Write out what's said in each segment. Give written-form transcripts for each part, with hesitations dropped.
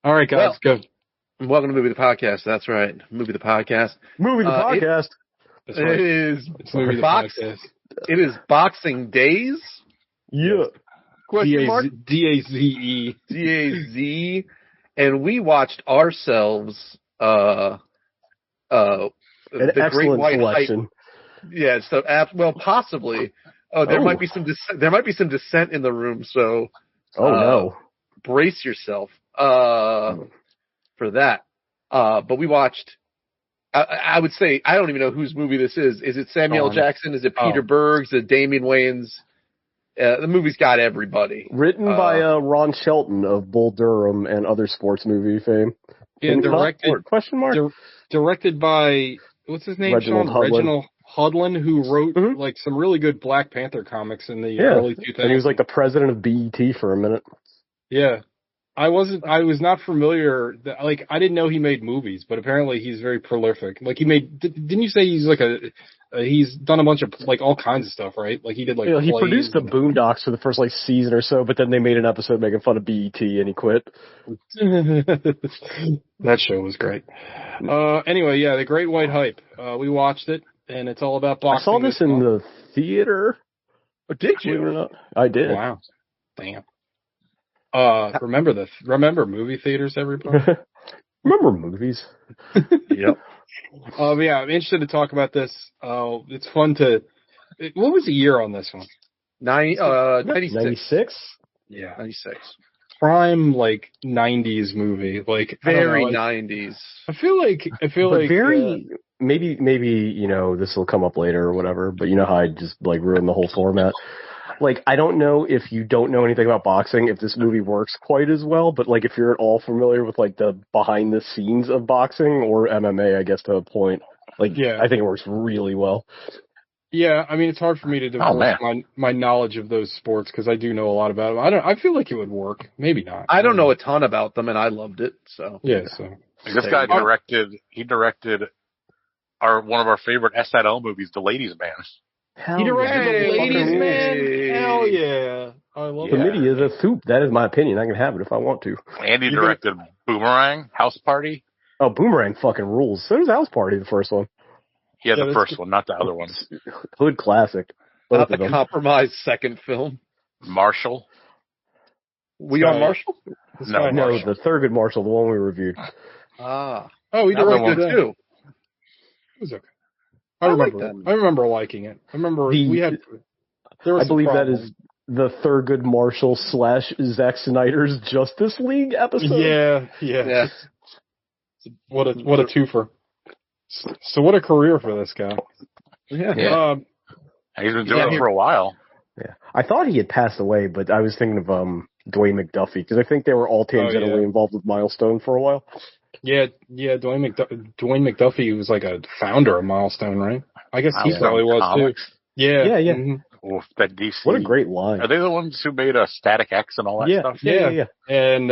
All right, guys, go. Welcome to Movie the Podcast. That's right, Movie the Podcast. Movie the Podcast. That's right. It's Movie the Podcast. It is Boxing Days. Yeah. Question mark? D-A-Z-E. D-A-Z. And we watched ourselves An the excellent Great White selection. Hype. Yeah, so possibly. There might be some dissent in the room, so no. brace yourself for that. But we watched. I would say I don't even know whose movie this is. Is it Samuel L. Jackson? Is it Peter Berg? Is it Damian Wayans? The movie's got everybody. Written by Ron Shelton of Bull Durham and other sports movie fame. Yeah, directed. Question mark. Directed by what's his name? Reginald Hudlin. Reginald Hudlin, who wrote like some really good Black Panther comics in the early 2000s. And he was like the president of BET for a minute. Yeah. I was not familiar. I didn't know he made movies, but apparently he's very prolific. Like didn't you say he's like he's done a bunch of like all kinds of stuff, right? Like he did he produced the Boondocks for the first like season or so, but then they made an episode making fun of BET and he quit. That show was great. Anyway, yeah, The Great White Hype. We watched it, and it's all about boxing. I saw this in the theater. Oh, did you? Or not? I did. Wow. Damn. Remember movie theaters, everybody? Remember movies. Yep. Yeah, I'm interested to talk about this. It's fun to. What was the year on this one? 96. 96? Yeah, 96. Prime 90s movie, very 90s. I feel like very maybe this will come up later or whatever. But you know how I just ruined the whole format. I don't know if you don't know anything about boxing, if this movie works quite as well, but if you're at all familiar with the behind the scenes of boxing or MMA, I guess to a point, I think it works really well. Yeah, I mean, it's hard for me to divorce my knowledge of those sports because I do know a lot about them. I feel like it would work. Maybe not. I don't know a ton about them, and I loved it. So yeah, this guy directed one of our favorite SNL movies, The Ladies Man. He directed The Ladies Man. Hell yeah! I love it. Committee is a soup. That is my opinion. I can have it if I want to. And he directed Boomerang, House Party. Oh, Boomerang fucking rules. So does House Party, the first one. Yeah, the first one, not the other ones. Hood classic. Not the compromised second film. Marshall. We are Marshall? No, the Thurgood Marshall, the one we reviewed. Oh, he directed that too. It was okay. I remember liking it. I remember I believe that is the Thurgood Marshall / Zack Snyder's Justice League episode. Yeah. What a twofer. So what a career for this guy. Yeah. He's been doing it for a while. Yeah. I thought he had passed away, but I was thinking of Dwayne McDuffie because I think they were all tangentially involved with Milestone for a while. Yeah, Dwayne McDuffie was like a founder of Milestone, right? I guess he probably was comics. too. Yeah. Mm-hmm. Oof, that DC. What a great line. Are they the ones who made Static X and all that stuff? Yeah. And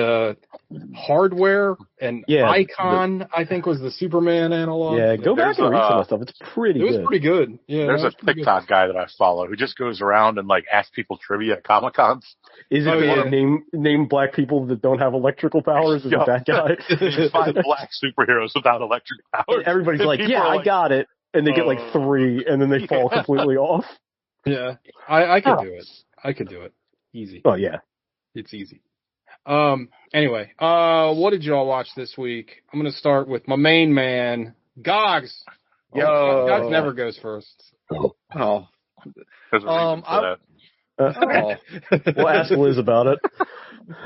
Hardware and Icon, I think, was the Superman analog. Yeah, go back and read some of that stuff. It's pretty good. It was pretty good. Yeah, there's a TikTok guy that I follow who just goes around and asks people trivia at Comic-Cons. Is it name black people that don't have electrical powers? Is it that guy? 5 black superheroes without electric powers. Everybody's I got it. And they get 3, and then they fall completely off. Yeah, I could do it. I could do it. Easy. Oh, yeah. It's easy. Anyway, what did y'all watch this week? I'm going to start with my main man, Gogs. Yo. Gogs never goes first. Oh. There's a reason for that. We'll ask Liz about it.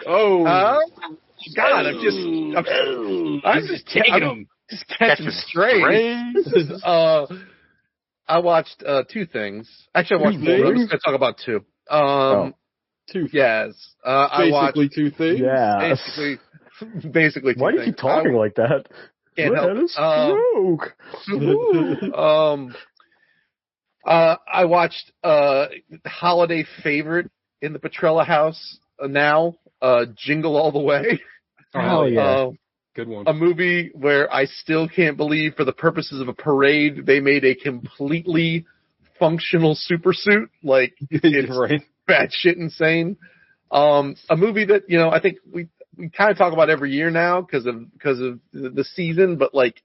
God, I'm just taking them. Just catching strays. I watched 2 things. Actually, I watched more. I'm just going to talk about 2. 2 things. Yes. I watched 2 things? Yeah. Basically 2 Why do you things. keep talking like that? Can't help it. I watched holiday favorite in the Petrella house now, Jingle All the Way. Oh, yeah. Good one. A movie where I still can't believe, for the purposes of a parade, they made a completely functional supersuit. It's right. batshit insane. A movie that, I think we kind of talk about every year now because of the season, but like,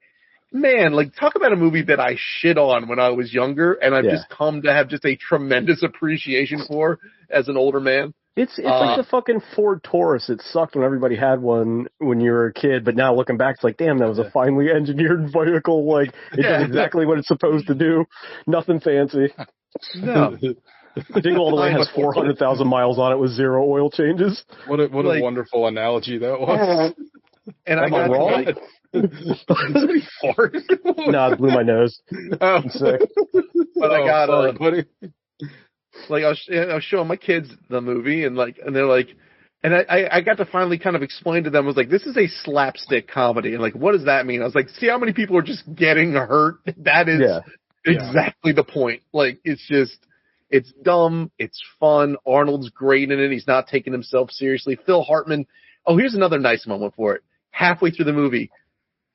man, like talk about a movie that I shit on when I was younger, and I've just come to have just a tremendous appreciation for as an older man. It's like the fucking Ford Taurus. It sucked when everybody had one when you were a kid, but now looking back, it's like, damn, that was a finely engineered vehicle. Like, it does exactly what it's supposed to do. Nothing fancy. No. Jingle All the Way has 400,000 miles on it with 0 oil changes. What a wonderful analogy that was. And I got wrong? Somebody fart? No, it blew my nose. I'm sick. But I got sorry, buddy. like I was showing my kids the movie, and they're like, and I got to finally kind of explain to them, I was like, this is a slapstick comedy, and like, what does that mean? I was like, see how many people are just getting hurt? That is exactly the point. Like, it's dumb, it's fun. Arnold's great in it. He's not taking himself seriously. Phil Hartman. Oh, here's another nice moment for it. Halfway through the movie,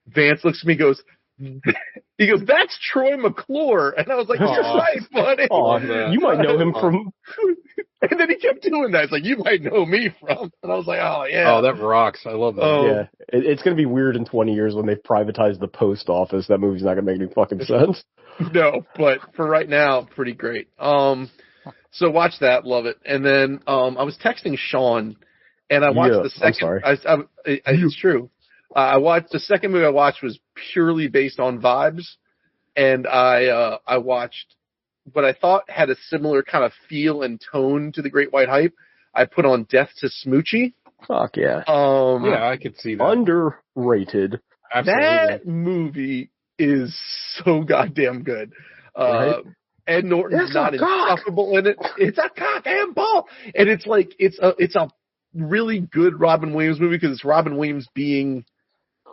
Vance looks at me, he goes, that's Troy McClure. And I was like, you're right, buddy. You might know him from... And then he kept doing that. It's like, you might know me from. And I was like, oh, yeah. Oh, that rocks. I love that. Yeah. It's going to be weird in 20 years when they've privatized the post office. That movie's not going to make any fucking sense. No, but for right now, pretty great. So watch that. Love it. And then I was texting Sean, and I watched the second... I'm sorry. It's true. I watched the second movie I watched was purely based on vibes, and I watched what I thought had a similar kind of feel and tone to The Great White Hype. I put on Death to Smoochie. Fuck yeah. Yeah, I could see that. Underrated. Absolutely. That movie is so goddamn good. Right? Ed Norton's not insufferable in it. It's a cock and ball, and it's like it's a really good Robin Williams movie because it's Robin Williams being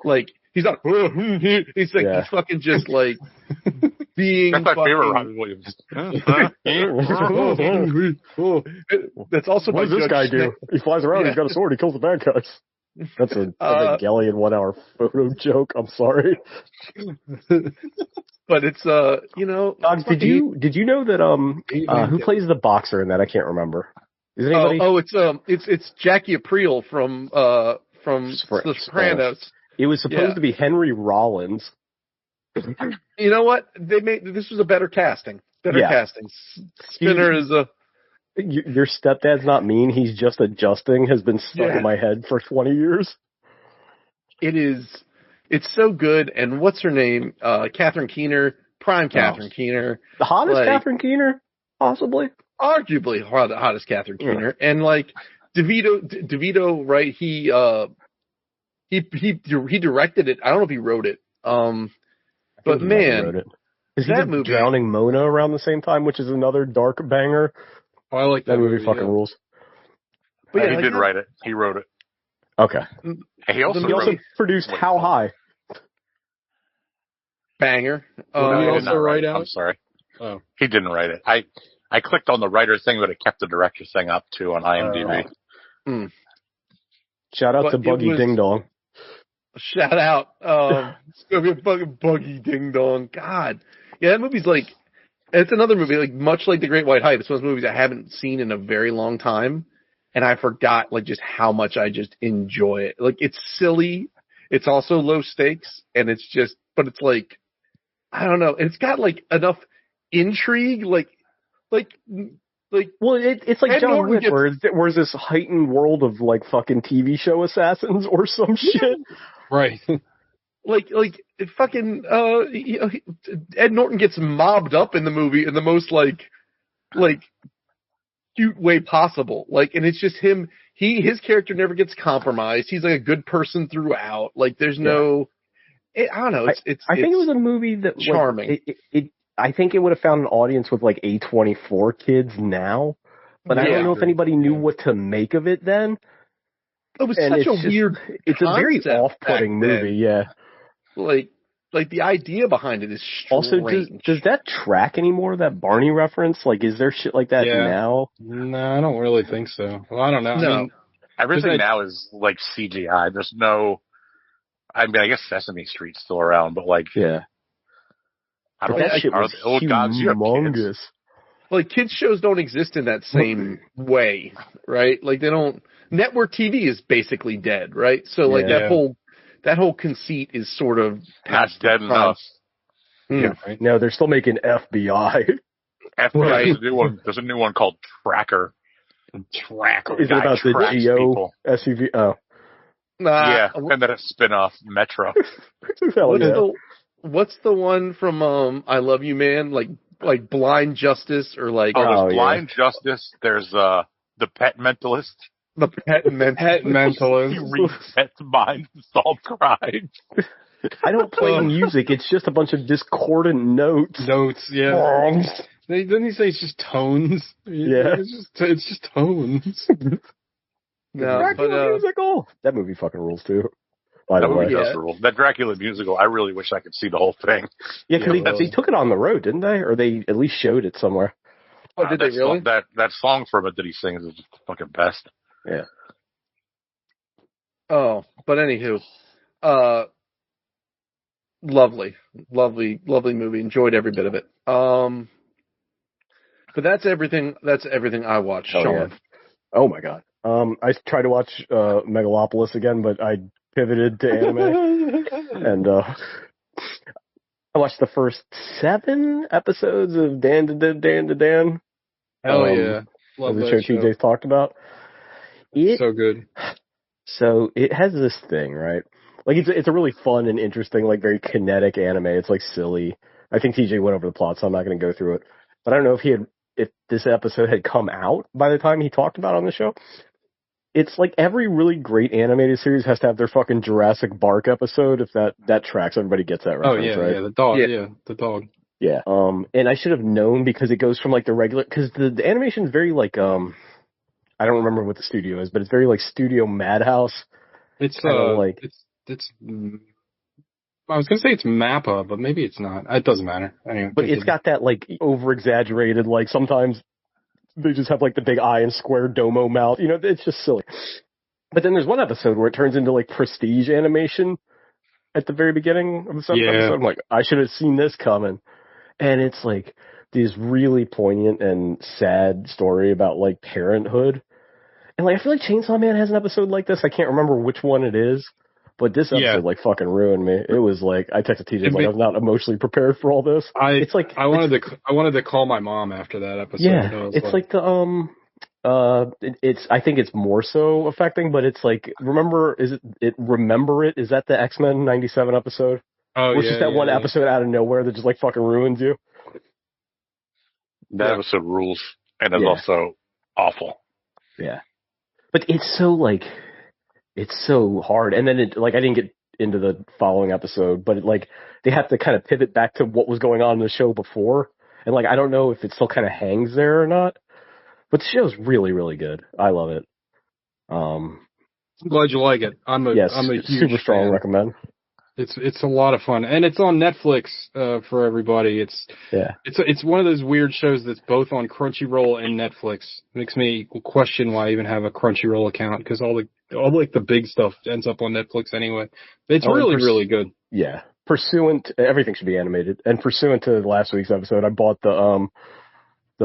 like, he's not, he's like, he's fucking just like being. That's my favorite Robin Williams. That's also what does this guy do? He flies around, he's got a sword, he kills the bad guys. That's a Gellian 1 hour photo joke. I'm sorry. But it's Dogs, did you know that who plays the boxer in that? I can't remember. Is it anybody? It's Jackie Aprile from The Sopranos. It was supposed to be Henry Rollins. You know what? This was a better casting. Casting. Spinner is a... Your stepdad's not mean. He's just adjusting. Has been stuck in my head for 20 years. It's so good. And what's her name? Catherine Keener. Prime Catherine Keener. The hottest Catherine Keener? Possibly. Arguably the hottest Catherine Keener. And like DeVito, right? He directed it. I don't know if he wrote it. But man, is that movie Drowning Mona around the same time, which is another dark banger? Oh, I like that movie. Fucking rules. But he did write it. He wrote it. Okay. He also produced How High. Banger. Did he also write out? I'm sorry. Oh, he didn't write it. I clicked on the writer's thing, but it kept the director's thing up too on IMDb. Shout out to Buggy Ding Dong. Shout out. It's gonna be a fucking Buggy Ding Dong. God. Yeah, that movie's like, it's another movie, like much like The Great White Hype. It's one of those movies I haven't seen in a very long time. And I forgot like just how much I just enjoy it. Like, it's silly. It's also low stakes. And it's just, but it's like, I don't know. It's got like enough intrigue, well, it's like John Wick, where's this heightened world of like fucking TV show assassins or some shit. Right. like fucking Ed Norton gets mobbed up in the movie in the most like cute way possible. Like, and it's just him. His character never gets compromised. He's like a good person throughout. Like, there's no. I don't know. I think it was a movie that charming. I think it would have found an audience with like A24 kids now, but I don't know if anybody knew what to make of it then. It was such a weird. It's a very off-putting movie, yeah. Like the idea behind it is strange. Also, does that track anymore? That Barney reference? Like, is there shit like that now? No, I don't really think so. Well, I don't know. No. I mean, everything now is like CGI. There's no. I mean, I guess Sesame Street's still around, but like, yeah. I don't that shit was humongous. like kids shows don't exist in that same way, right? Like they don't. Network TV is basically dead, right? So like Yeah. that whole conceit is sort of Not past dead its enough. prime. Yeah, right. No, they're still making FBI. FBI, Right. there's a new one called Tracker. Tracker. Is it Guy about the tracks Geo people. SUV? Oh, Yeah, and then a spin-off, Metro. hell What's yeah. what's the one from I Love You Man? Like Blind Justice or like Oh, Oh, there's yeah. Blind Justice. There's The Pet Mentalist. the Pet Mentalist. Pet He mentalist. reads pets' minds and solves crimes. I don't play music. It's just a bunch of discordant notes. Notes, yeah. Didn't he say it's just tones? Yeah. It's just tones. No, Dracula musical. That movie fucking rules too. By the That way, movie does rule. That Dracula musical, I really wish I could see the whole thing. yeah, because Yeah, they took it on the road, didn't they? Or they at least showed it somewhere. Oh, did they that really? Song, that song from it that he sings is just the fucking best. Yeah. Oh, but anywho, lovely movie. Enjoyed every bit of it. But that's everything. That's everything I watched. Oh, Sean. yeah. Oh my god. I tried to watch Megalopolis again, but I pivoted to anime, and I watched the first 7 episodes of Dan to Dan. Hell yeah. Love the that show TJ's talked about. So good. So it has this thing, right? Like it's a really fun and interesting, like very kinetic anime. It's like silly. I think TJ went over the plot, so I'm not going to go through it. But I don't know if this episode had come out by the time he talked about it on the show. It's like every really great animated series has to have their fucking Jurassic Bark episode. If that tracks, everybody gets that reference, right? Yeah, the dog. Yeah. Yeah, the dog. Yeah. And I should have known because it goes from like the regular, because the animation is very like, I don't remember what the studio is, but it's very like Studio Madhouse. It's Kinda like- it's. I was gonna say it's Mappa, but maybe it's not. It doesn't matter. Anyway, But it's got that like over exaggerated, like sometimes they just have like the big eye and square domo mouth. You know, it's just silly. But then there's one episode where it turns into like prestige animation at the very beginning of the 7th episode. I'm like, I should have seen this coming. And it's like this really poignant and sad story about like parenthood. And like I feel like Chainsaw Man has an episode like this. I can't remember which one it is. But this episode like fucking ruined me. It was like I texted TJ like I was not emotionally prepared for all this. I wanted to call my mom after that episode. Yeah, it's like the I think it's more so affecting, but it's like remember is that the X-Men 97 episode? Oh, Which is that one episode out of nowhere that just like fucking ruins you. That episode rules and is also awful. Yeah. But it's so like it's so hard. And then it like I didn't get into the following episode, but it, like they have to kind of pivot back to what was going on in the show before. And like I don't know if it still kind of hangs there or not. But the show's really, really good. I love it. I'm glad you like it. I'm a huge super strong fan. recommend. It's a lot of fun, and it's on Netflix for everybody. It's one of those weird shows that's both on Crunchyroll and Netflix. Makes me question why I even have a Crunchyroll account because all the big stuff ends up on Netflix anyway. It's really good. Yeah, everything should be animated. And pursuant to last week's episode, I bought the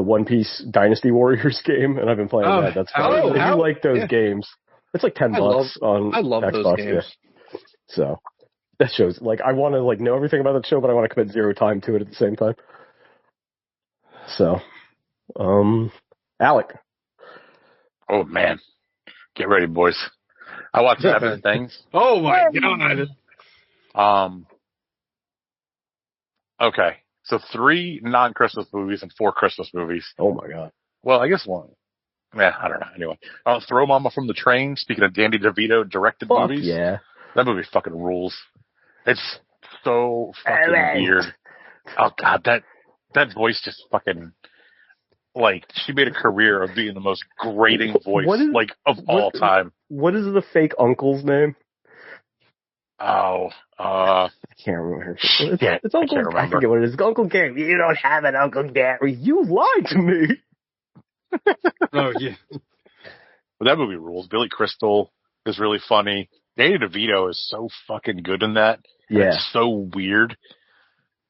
One Piece Dynasty Warriors game, and I've been playing that. That's fun. If you like those games, it's like $10 on I love Xbox. those games. Yeah. So that shows like I want to like know everything about the show, but I want to commit zero time to it at the same time. So, Alec. Oh man, get ready, boys. I watched 7 things. Oh my god. Okay, so 3 non-Christmas movies and 4 Christmas movies. Oh my god. Well, I guess 1. Yeah, I don't know. Anyway, Throw Mama from the Train. Speaking of Danny DeVito directed movies, yeah, that movie fucking rules. It's so fucking weird. Oh god, that voice just fucking like she made a career of being the most grating voice of all time. What is the fake uncle's name? Oh, I can't remember. It's Uncle. I can't remember. I forget what it is. Uncle Gary. You don't have an Uncle Gary. You lied to me. Oh yeah. But that movie rules. Billy Crystal is really funny. Danny DeVito is so fucking good in that. Yeah. It's so weird.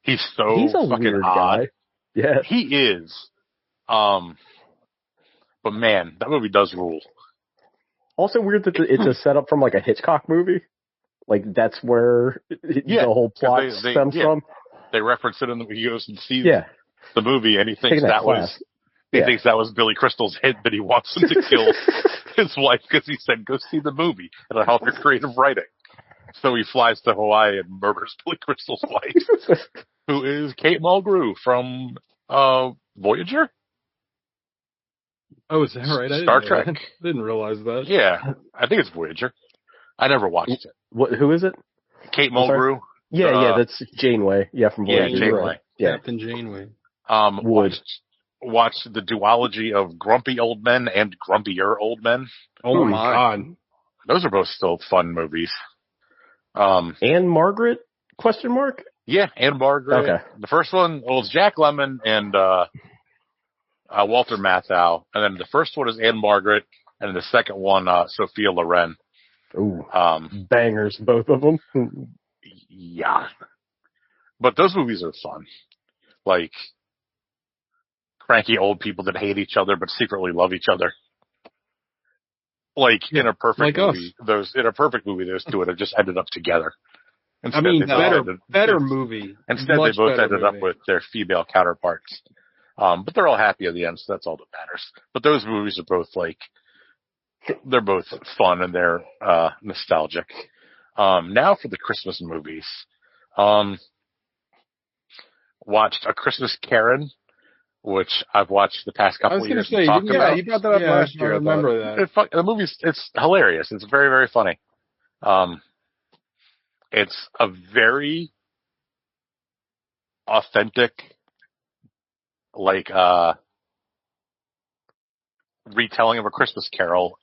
He's a fucking weird odd guy. Yeah. He is. But man, that movie does rule. Also weird that it's a setup from like a Hitchcock movie. Like that's where the whole plot stems from. They reference it in the, he goes and sees the movie, and he thinks thinks that was Billy Crystal's hit, that he wants him to kill his wife because he said, "Go see the movie," and it'll help your creative writing. So he flies to Hawaii and murders Billy Crystal's wife, who is Kate Mulgrew from Voyager. Oh, is that right? Star Trek. I didn't realize that. Yeah, I think it's Voyager. I never watched it. Who is it? Kate Mulgrew. Yeah, that's Janeway. Yeah, from Voyager. Yeah, Janeway. Right. Yeah. Captain Janeway. Watched the duology of Grumpy Old Men and Grumpier Old Men. Oh my God. Those are both still fun movies. And Margaret? Question mark? Yeah, and Margaret. Okay. The first one, it's Jack Lemmon and Walter Matthau. And then the first one is Anne Margaret, and the second one, Sophia Loren. Ooh. Bangers, both of them. Yeah. But those movies are fun. Like, cranky old people that hate each other but secretly love each other. Like, in a perfect movie, those two would have just ended up together. Instead, better movie. Instead, they both ended up with their female counterparts. But they're all happy at the end, so that's all that matters. But those movies are both they're both fun and they're nostalgic. Now for the Christmas movies. Watched A Christmas Karen, which I've watched the past couple of years. You brought that up last year. I remember that. The movie's, it's hilarious. It's very, very funny. It's a very authentic, retelling of A Christmas Carol.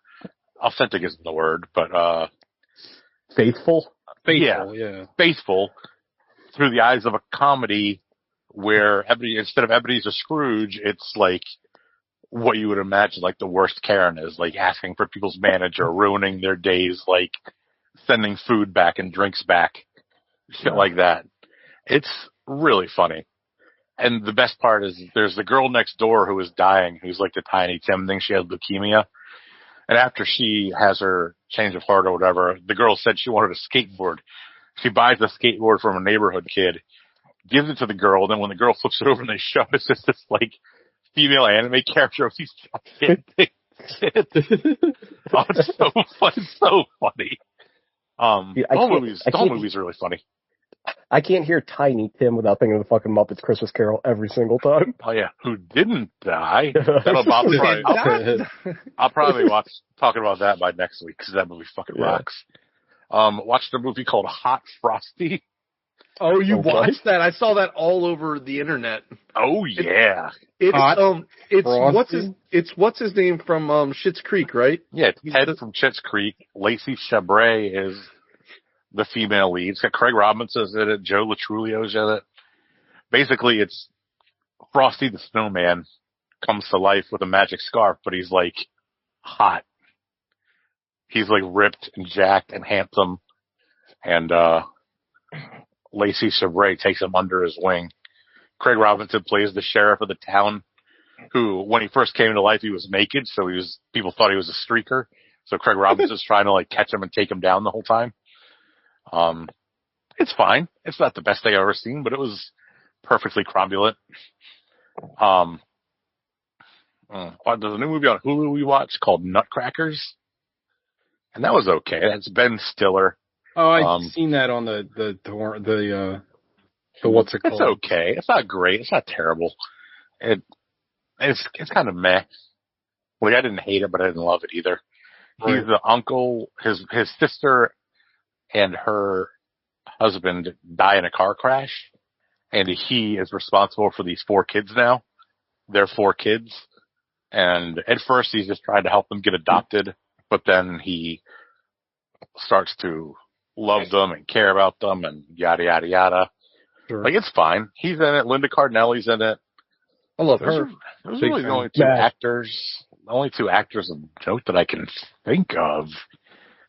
Authentic isn't the word, but faithful. Yeah. Faithful through the eyes of a comedy where instead of Ebenezer Scrooge, it's like what you would imagine like the worst Karen is, like asking for people's manager, ruining their days, like sending food back and drinks back, shit like that. It's really funny. And the best part is there's the girl next door who is dying, who's like the Tiny Tim thing. She has leukemia. And after she has her change of heart or whatever, the girl said she wanted a skateboard. She buys a skateboard from a neighborhood kid, gives it to the girl, and then when the girl flips it over and they show it's just this like female anime character with these gigantic tits. Oh, it's so fun, so funny. The whole movie's really funny. I can't hear Tiny Tim without thinking of the fucking Muppets Christmas Carol every single time. Oh yeah, who didn't die? I'll probably talking about that by next week because that movie fucking rocks. Watched a movie called Hot Frosty. Oh, you watched that? I saw that all over the internet. Oh yeah. What's his name from Schitt's Creek, right? Yeah, it's Ted from Schitt's Creek. Lacey Chabray is the female lead. It's got Craig Robinson's in it. Joe Latrulio's in it. Basically, it's Frosty the Snowman comes to life with a magic scarf, but he's like hot. He's like ripped and jacked and handsome. And Lacey Chabray takes him under his wing. Craig Robinson plays the sheriff of the town, who, when he first came to life, he was naked, so people thought he was a streaker. So Craig Robinson's trying to like catch him and take him down the whole time. It's fine. It's not the best thing I've ever seen, but it was perfectly cromulent. There's a new movie on Hulu we watched called Nutcrackers, and that was okay. That's Ben Stiller. Oh, I've seen that on the what's it called? It's okay. It's not great. It's not terrible. It's kind of meh. Like, I didn't hate it, but I didn't love it either. Right. He's the uncle. His sister and her husband die in a car crash, and he is responsible for these 4 kids now. They're 4 kids, and at first he's just trying to help them get adopted, but then he starts to love them and care about them and yada, yada, yada. Sure. Like, it's fine. He's in it. Linda Cardinelli's in it. I love her. Those are really the only 2 actors. The only 2 actors of note that I can think of.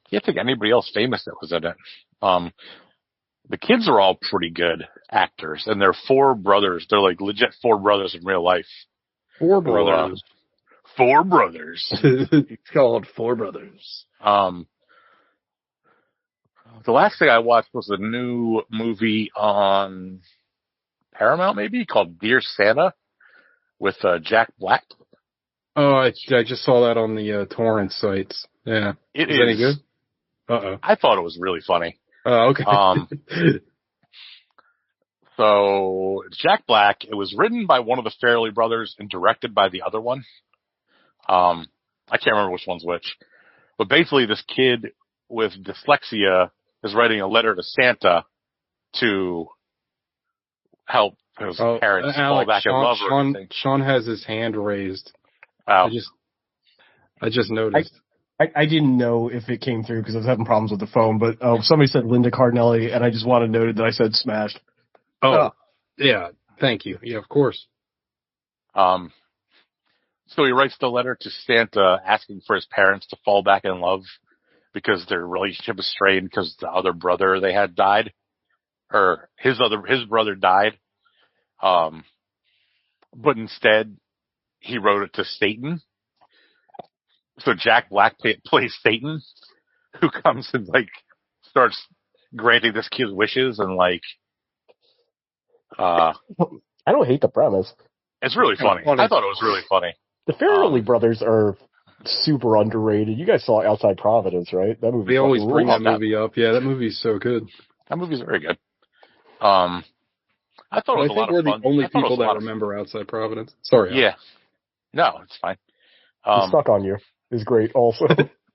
I can't think of anybody else famous that was in it. The kids are all pretty good actors, and they're 4 brothers. They're like legit 4 brothers in real life. Four Brothers. Four Brothers. It's called Four Brothers. The last thing I watched was a new movie on Paramount, maybe, called Dear Santa with Jack Black. Oh, I just saw that on the torrent sites. Yeah. It is any good? Uh-oh. I thought it was really funny. Oh, okay. So Jack Black, it was written by one of the Farrelly brothers and directed by the other one. I can't remember which one's which. But basically this kid with dyslexia is writing a letter to Santa to help his parents fall back in love or anything. Sean has his hand raised. Oh. I just noticed. I didn't know if it came through because I was having problems with the phone, but somebody said Linda Cardinelli, and I just wanted noted that I said smashed. Oh, yeah. Thank you. Yeah, of course. So he writes the letter to Santa asking for his parents to fall back in love because their relationship is strained because the other brother they had died, or his brother died. But instead he wrote it to Satan. So Jack Black plays Satan, who comes and starts granting this kid's wishes and I don't hate the premise. It's really funny. I thought it was really funny. The Farrelly brothers are super underrated. You guys saw Outside Providence, right? That movie. They always bring that movie up. Yeah, that movie's so good. That movie's very good. I thought it was a lot of fun. I think we're the only people that remember Outside Providence. Sorry. Yeah. No, it's fine. Stuck on You is great also.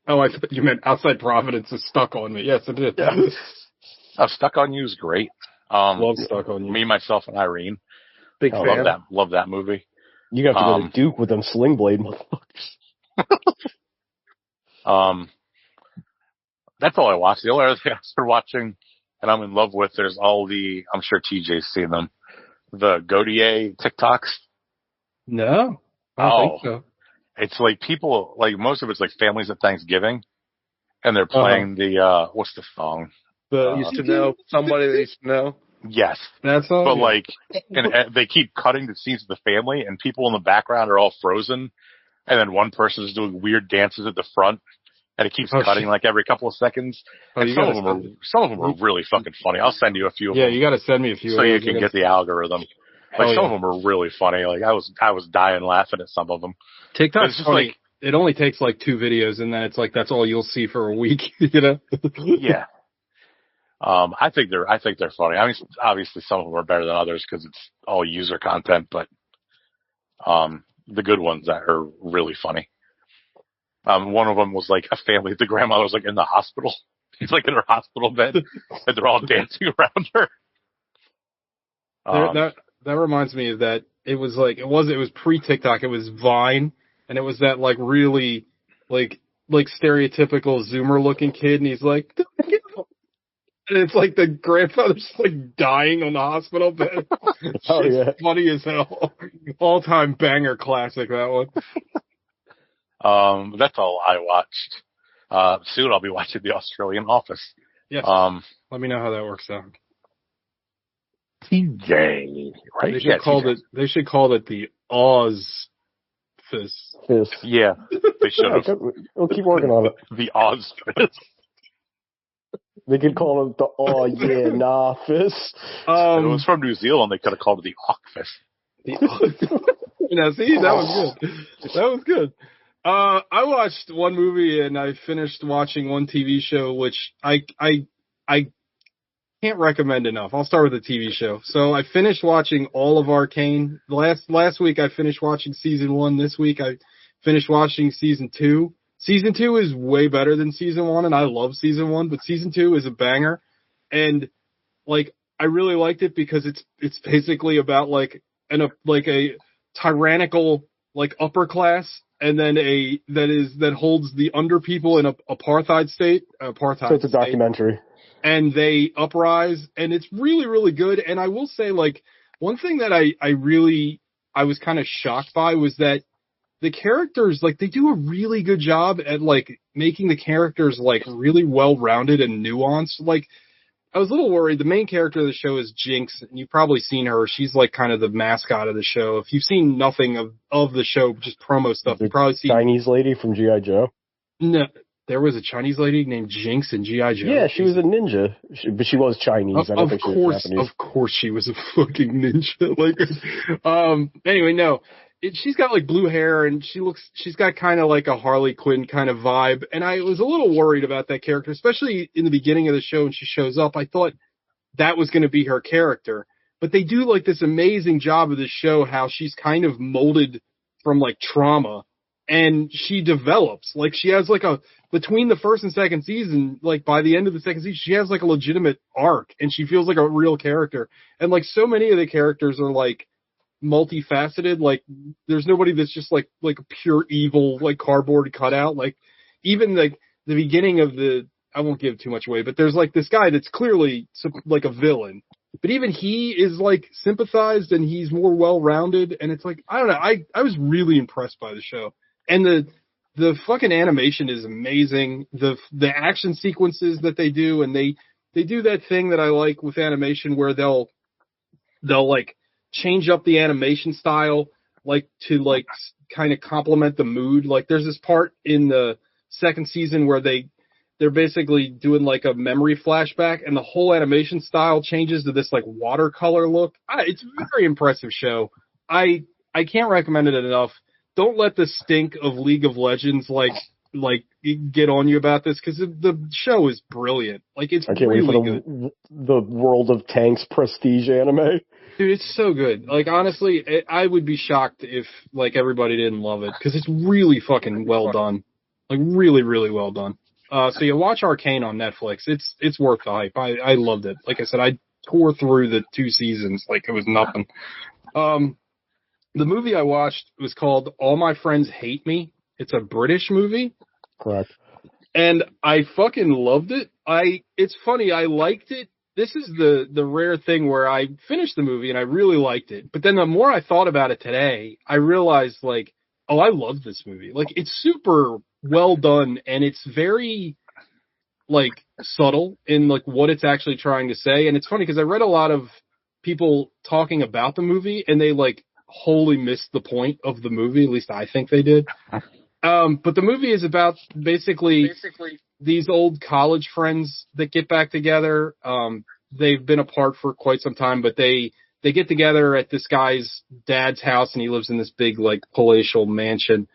Oh, I thought you meant Outside Providence is Stuck on Me. Yes, it is. Yeah. Stuck on You is great. Love Stuck on You. Me, Myself, and Irene. Big fan. Love that movie. You got to go to Duke with them Sling Blade motherfuckers. That's all I watched. The only other thing I started watching, and I'm in love with, there's all the, I'm sure TJ's seen them, the Godier TikToks. No, I don't think so. It's people, most of it's families at Thanksgiving, and they're playing the, what's the song? Used to know. Somebody that used to know. Yes. That's all. But and they keep cutting the scenes of the family, and people in the background are all frozen, and then one person is doing weird dances at the front, and it keeps cutting every couple of seconds. And some of them are really fucking funny. I'll send you a few of them. Yeah, you got to send me a few. So you can get the algorithm. Some of them are really funny. I was dying laughing at some of them. TikTok's just funny. It only takes 2 videos, and then it's that's all you'll see for a week. You know? Yeah. I think they're funny. I mean, obviously some of them are better than others because it's all user content, but the good ones that are really funny. One of them was a family. The grandmother was in the hospital. She's in her hospital bed, and they're all dancing around her. That reminds me of that. It was it was pre-TikTok. It was Vine, and it was that really stereotypical Zoomer looking kid, and he's and it's the grandfather's dying on the hospital bed. Oh yeah, funny as hell. All-time banger classic, that one. That's all I watched. Soon I'll be watching The Australian Office. Yes. Let me know how that works out. TJ, right? They should call it. They should call it the Oz Fist. Yeah, they should have. We'll keep working on it. The Oz Fist. They could call it the Fist. If it was from New Zealand, they could have called it the Auk Fist. See, that was good. That was good. I watched one movie and I finished watching one TV show, which I can't recommend enough. I'll start with the TV show. So I finished watching all of Arcane. Last week I finished watching season 1. This week I finished watching season 2. Season 2 is way better than season 1, and I love season 1, but season 2 is a banger. And I really liked it because it's basically about a tyrannical upper class, and then that holds the under people in a apartheid state. So it's a documentary. And they uprise, and it's really, really good. And I will say, one thing that I was kind of shocked by was that the characters, they do a really good job at making the characters really well-rounded and nuanced. I was a little worried. The main character of the show is Jinx, and you've probably seen her. She's like kind of the mascot of the show. If you've seen nothing of the show, just promo stuff, you've probably seen Chinese lady from G.I. Joe. No, there was a Chinese lady named Jinx in G.I. Joe. Yeah, she was a ninja, but she was Chinese. I don't think she was Japanese. Of course she was a fucking ninja. Like, anyway, no. She's got like blue hair and she's got kind of like a Harley Quinn kind of vibe. And I was a little worried about that character, especially in the beginning of the show when she shows up. I thought that was going to be her character, but they do like this amazing job of this show, how she's kind of molded from like trauma and she develops. Like she has like between the first and second season, like by the end of the second season, she has like a legitimate arc and she feels like a real character. And like so many of the characters are like multifaceted. Like there's nobody that's just like a pure evil, like cardboard cutout. Like even like the beginning of I won't give too much away, but there's like this guy that's clearly like a villain, but even he is like sympathized and he's more well-rounded. And it's like, I don't know. I was really impressed by the show, and the fucking animation is amazing. The action sequences that they do, and they do that thing that I like with animation where they'll like change up the animation style, like to like kind of complement the mood. Like there's this part in the second season where they're basically doing like a memory flashback and the whole animation style changes to this like watercolor look. It's a very impressive show. I can't recommend it enough. Don't let the stink of League of Legends like get on you about this, because the show is brilliant. Like it's really good. The World of Tanks prestige anime. Dude, it's so good. Like, honestly, I would be shocked if, like, everybody didn't love it, because it's really fucking well done. Like, really, really well done. So you watch Arcane on Netflix. It's worth the hype. I loved it. Like I said, I tore through the 2 seasons like it was nothing. The movie I watched was called All My Friends Hate Me. It's a British movie. Correct. And I fucking loved it. It's funny, I liked it. This is the rare thing where I finished the movie and I really liked it. But then the more I thought about it today, I realized like, oh, I love this movie. Like it's super well done and it's very like subtle in like what it's actually trying to say. And it's funny because I read a lot of people talking about the movie and they like wholly missed the point of the movie. At least I think they did. But the movie is about basically these old college friends that get back together. They've been apart for quite some time, but they get together at this guy's dad's house, and he lives in this big, like, palatial mansion.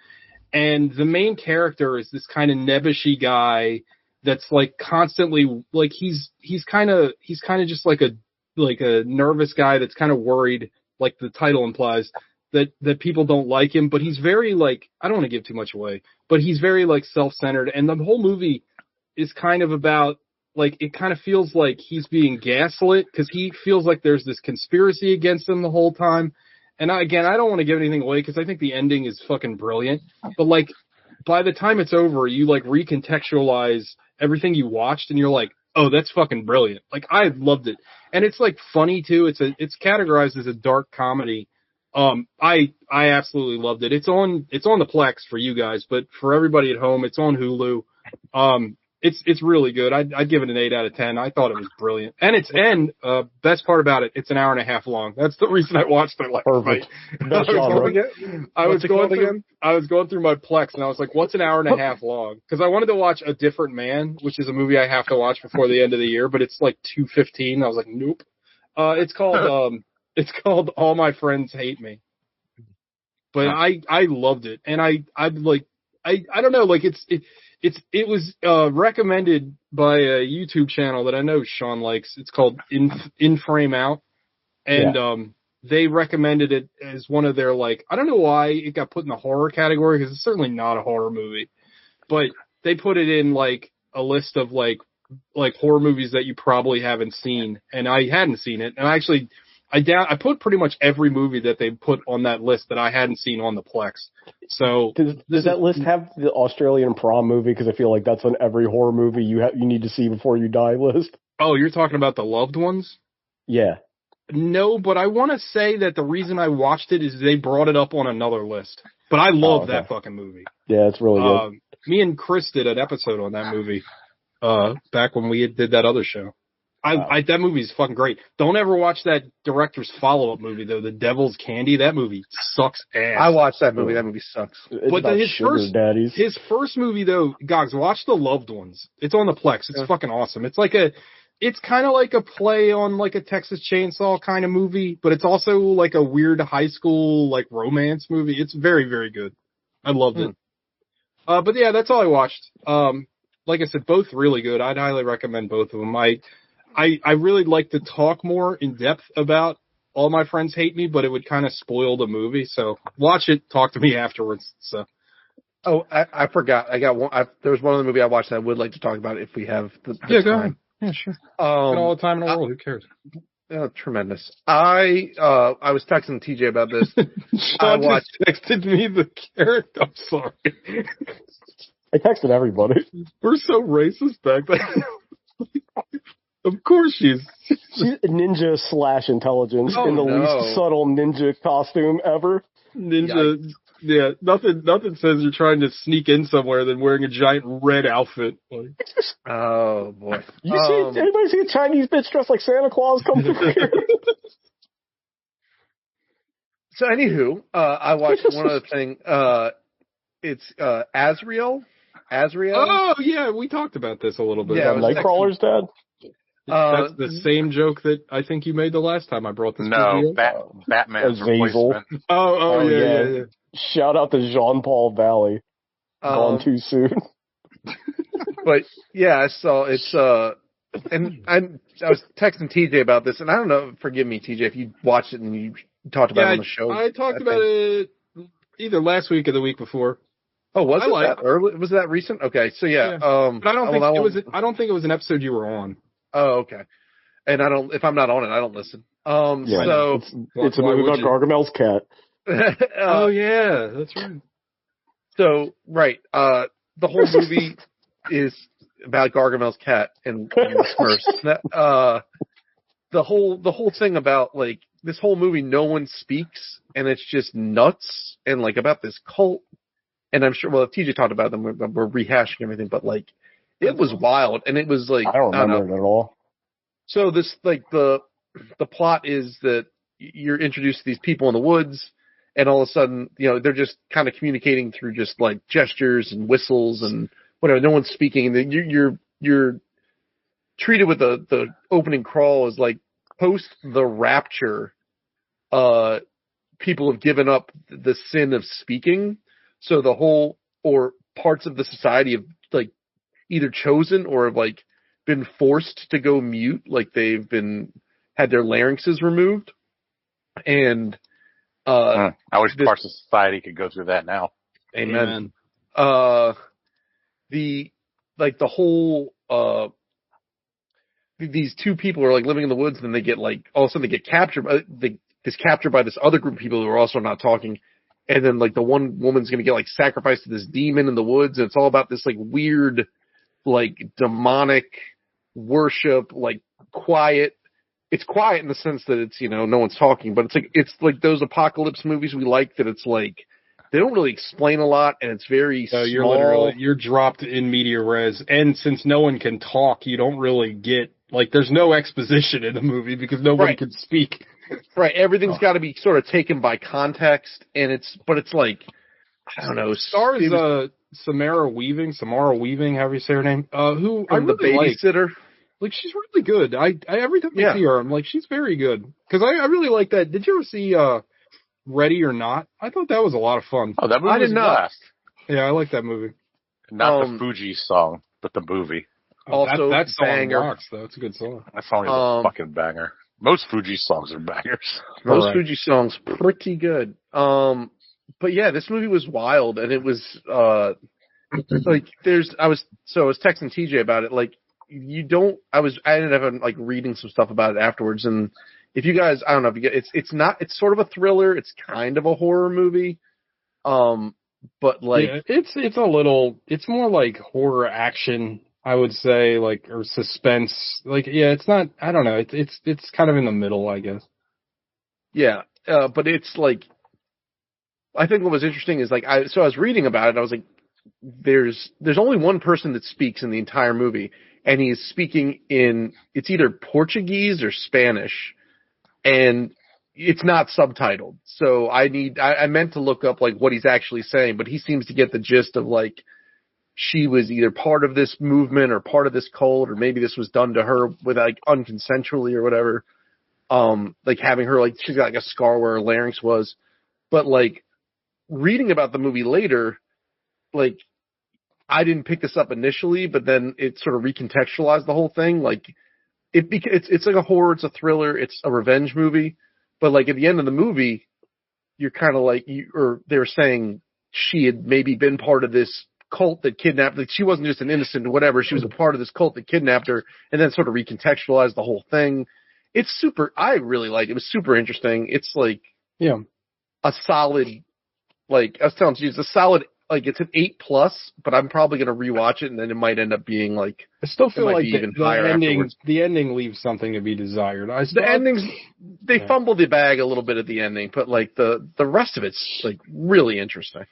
And the main character is this kind of nebbishy guy that's like constantly, like, he's kind of just like a nervous guy that's kind of worried, like the title implies, that people don't like him, but he's very like, I don't want to give too much away, but he's very like self-centered. And the whole movie is kind of about, like, it kind of feels like he's being gaslit because he feels like there's this conspiracy against him the whole time. And I don't want to give anything away because I think the ending is fucking brilliant. But like, by the time it's over, you like recontextualize everything you watched and you're like, oh, that's fucking brilliant. Like, I loved it. And it's like funny too. It's categorized as a dark comedy. I absolutely loved it. It's on the Plex for you guys, but for everybody at home, it's on Hulu. It's really good. I'd give it an 8 out of 10. I thought it was brilliant. And best part about it, it's an hour and a half long. That's the reason I watched it last night. I was going through my Plex and I was like, what's an hour and a half long? Because I wanted to watch A Different Man, which is a movie I have to watch before the end of the year, but it's like 2:15. I was like, nope. It's called All My Friends Hate Me. But I loved it. And I don't know, like it was recommended by a YouTube channel that I know Sean likes. It's called In Frame Out. And they recommended it as one of their, like, I don't know why it got put in the horror category because it's certainly not a horror movie. But they put it in like a list of like horror movies that you probably haven't seen. And I hadn't seen it. And I put pretty much every movie that they put on that list that I hadn't seen on the Plex. So does that list have the Australian Prom movie? Because I feel like that's on every horror movie you need to see before you die list. Oh, you're talking about The Loved Ones? Yeah. No, but I want to say that the reason I watched it is they brought it up on another list. But I love that fucking movie. Yeah, it's really good. Me and Chris did an episode on that movie back when we did that other show. That movie's fucking great. Don't ever watch that director's follow-up movie though, The Devil's Candy. That movie sucks ass. I watched that movie. That movie sucks. It's But about his sugar daddies. first movie though, Gogs, watch The Loved Ones. It's on the Plex. It's fucking awesome. It's kind of like a play on like a Texas Chainsaw kind of movie, but it's also like a weird high school like romance movie. It's very, very good. I loved it. But yeah, that's all I watched. Like I said, both really good. I'd highly recommend both of them. I really like to talk more in depth about All My Friends Hate Me, but it would kind of spoil the movie. So watch it. Talk to me afterwards. So. Oh, I forgot. I got one. There was one other movie I watched that I would like to talk about if we have the Yeah, go time. ahead. Yeah, sure. Got all the time in the world. Who cares? Tremendous. I was texting TJ about this. Sean just texted me the carrot. I'm sorry. I texted everybody. We're so racist back then. Of course she's ninja / intelligence in the least subtle ninja costume ever. Ninja. Yikes. Yeah, nothing says you're trying to sneak in somewhere than wearing a giant red outfit. Like. Oh boy! Anybody see a Chinese bitch dressed like Santa Claus come through here? So, anywho, I watched one other thing. It's Azrael. Oh yeah, we talked about this a little bit. Yeah, Nightcrawler's dead. That's the same joke that I think you made the last time I brought this. No, Batman's replacement. Oh yeah. Shout out to Jean-Paul Valley. Gone too soon. But yeah, so it's and I was texting TJ about this, and I don't know. Forgive me, TJ, if you watched it and you talked about it on the show. I talked about it either last week or the week before. Oh, was it that early? Was that recent? Okay, so yeah. But I don't think it was. I don't think it was an episode you were on. Oh, okay. And if I'm not on it, I don't listen. So it's a movie about Gargamel's cat. Oh yeah, that's right. So right, the whole movie is about Gargamel's cat and the Smurfs. The whole thing about like this whole movie, no one speaks, and it's just nuts, and like about this cult. And I'm sure, well, if TJ talked about them, we're rehashing everything, but like it was wild, and it was like I don't remember it at all. So this like the plot is that you're introduced to these people in the woods. And all of a sudden, they're just kind of communicating through just like gestures and whistles and whatever. No one's speaking. And you're treated with the opening crawl as like post the rapture. People have given up the sin of speaking. So the whole or parts of the society have like either chosen or have like been forced to go mute. Like they've had their larynxes removed. And I wish parts of society could go through that now. Amen. The whole these two people are like living in the woods, and then they get like all of a sudden they get captured. They get captured by this other group of people who are also not talking, and then like the one woman's gonna get like sacrificed to this demon in the woods, and it's all about this like weird, like demonic worship, like quiet. It's quiet in the sense that it's, no one's talking, but it's like those apocalypse movies we like that it's like, they don't really explain a lot and it's very small. You're dropped in media res. And since no one can talk, you don't really get, like, there's no exposition in the movie because no one can speak. Right. Everything's got to be sort of taken by context, and it's like, I don't know. Stars, Samara Weaving, however you say her name, who I really the babysitter. Like, she's really good. I every time I see her, I'm like, she's very good. Because I really like that. Did you ever see Ready or Not? I thought that was a lot of fun. Oh, that movie was a blast. Yeah, I like that movie. Not the Fuji song, but the movie. Also, that song banger. rocks, though. It's a good song. That song is a fucking banger. Most Fuji songs are bangers. Most Fuji songs pretty good. But yeah, this movie was wild, and it was like I was texting TJ about it, like. I ended up like reading some stuff about it afterwards, and if you guys, I don't know if you get, it's sort of a thriller, it's kind of a horror movie, but like it's more like horror action, I would say, like, or suspense, like, it's not, I don't know, it's kind of in the middle, I guess. Yeah, but it's like, I think what was interesting is like, I was reading about it, I was like, there's only one person that speaks in the entire movie. and he's speaking in, it's either Portuguese or Spanish, and it's not subtitled. So I meant to look up like what he's actually saying, but he seems to get the gist of like, she was either part of this movement or part of this cult, or maybe this was done to her with like unconsensually or whatever. Like having her, like, she's got like a scar where her larynx was. But like reading about the movie later, like I didn't pick this up initially, but then it sort of recontextualized the whole thing. Like it's like a horror, it's a thriller, it's a revenge movie. But like at the end of the movie, you're kind of like, or they're saying she had maybe been part of this cult that kidnapped, like she wasn't just an innocent or whatever, she was a part of this cult that kidnapped her, and then sort of recontextualized the whole thing. It's super, I really liked it. It was super interesting. It's like, a solid, like, I was telling you, it's a solid, like, it's an 8+, but I'm probably going to rewatch it, and then it might end up being like, I still feel like the ending leaves something to be desired. The endings, they fumbled the bag a little bit at the ending, but like the rest of it's like really interesting.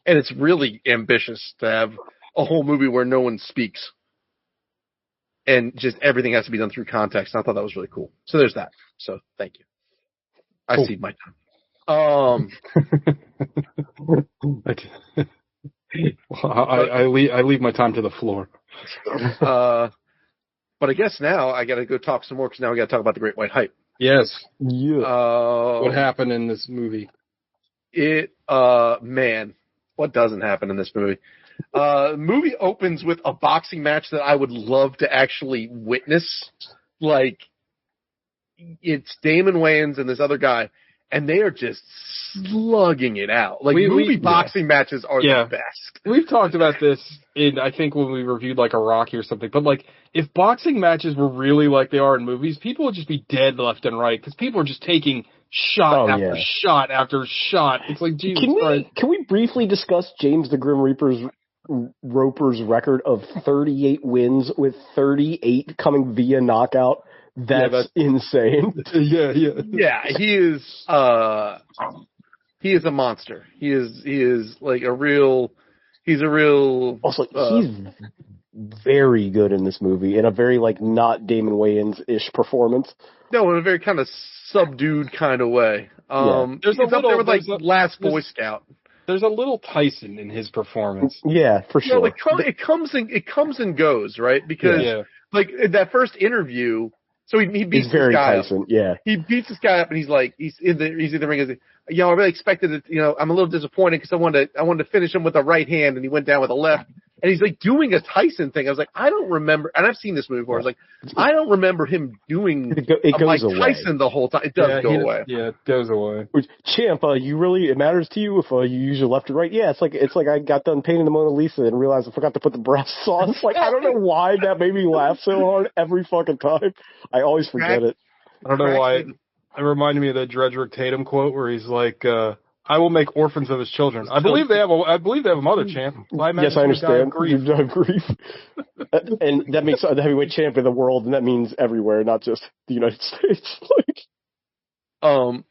And it's really ambitious to have a whole movie where no one speaks. And just everything has to be done through context. And I thought that was really cool. So there's that. So thank you. I see my time. I leave my time to the floor. But I guess now I got to go talk some more, because now we got to talk about The Great White Hype. Yes. Yeah. What happened in this movie? Man, what doesn't happen in this movie? The movie opens with a boxing match that I would love to actually witness. Like, it's Damon Wayans and this other guy, and they are just slugging it out. Like, boxing matches are the best. We've talked about this I think when we reviewed like a Rocky or something, but like, if boxing matches were really like they are in movies, people would just be dead left and right, because people are just taking shot after shot after shot. It's like, Jesus Christ. Can we briefly discuss James the Grim Roper's record of 38 wins with 38 coming via knockout? That's insane. Yeah. Yeah, he is a monster. He is like he's a real also he's very good in this movie, in a very like not Damon Wayans-ish performance. No, in a very kind of subdued kind of way. There's a little there with like Last Boy Scout. There's a little Tyson in his performance. Yeah, for sure. No, it comes and goes, right? Because like in that first interview, so he beats this guy Tyson, up. Yeah. He beats this guy up, and he's in the ring. He's like, I really expected it. I'm a little disappointed because I wanted to finish him with a right hand, and he went down with a left. And he's like doing a Tyson thing. I was like, I don't remember, and I've seen this movie before. I was like, I don't remember him doing it goes Mike away. Tyson the whole time. It does go away. Yeah, it goes away. Champ, it matters to you if you use your left or right? Yeah, it's like I got done painting the Mona Lisa and realized I forgot to put the brass sauce. Like, I don't know why that made me laugh so hard every fucking time. I always forget it. I don't know why. It reminded me of the Dredrick Tatum quote where he's like, I will make orphans of his children. I believe they have a mother, champ. Yes, I understand. You die of grief. And that makes the heavyweight champ of the world, and that means everywhere, not just the United States. So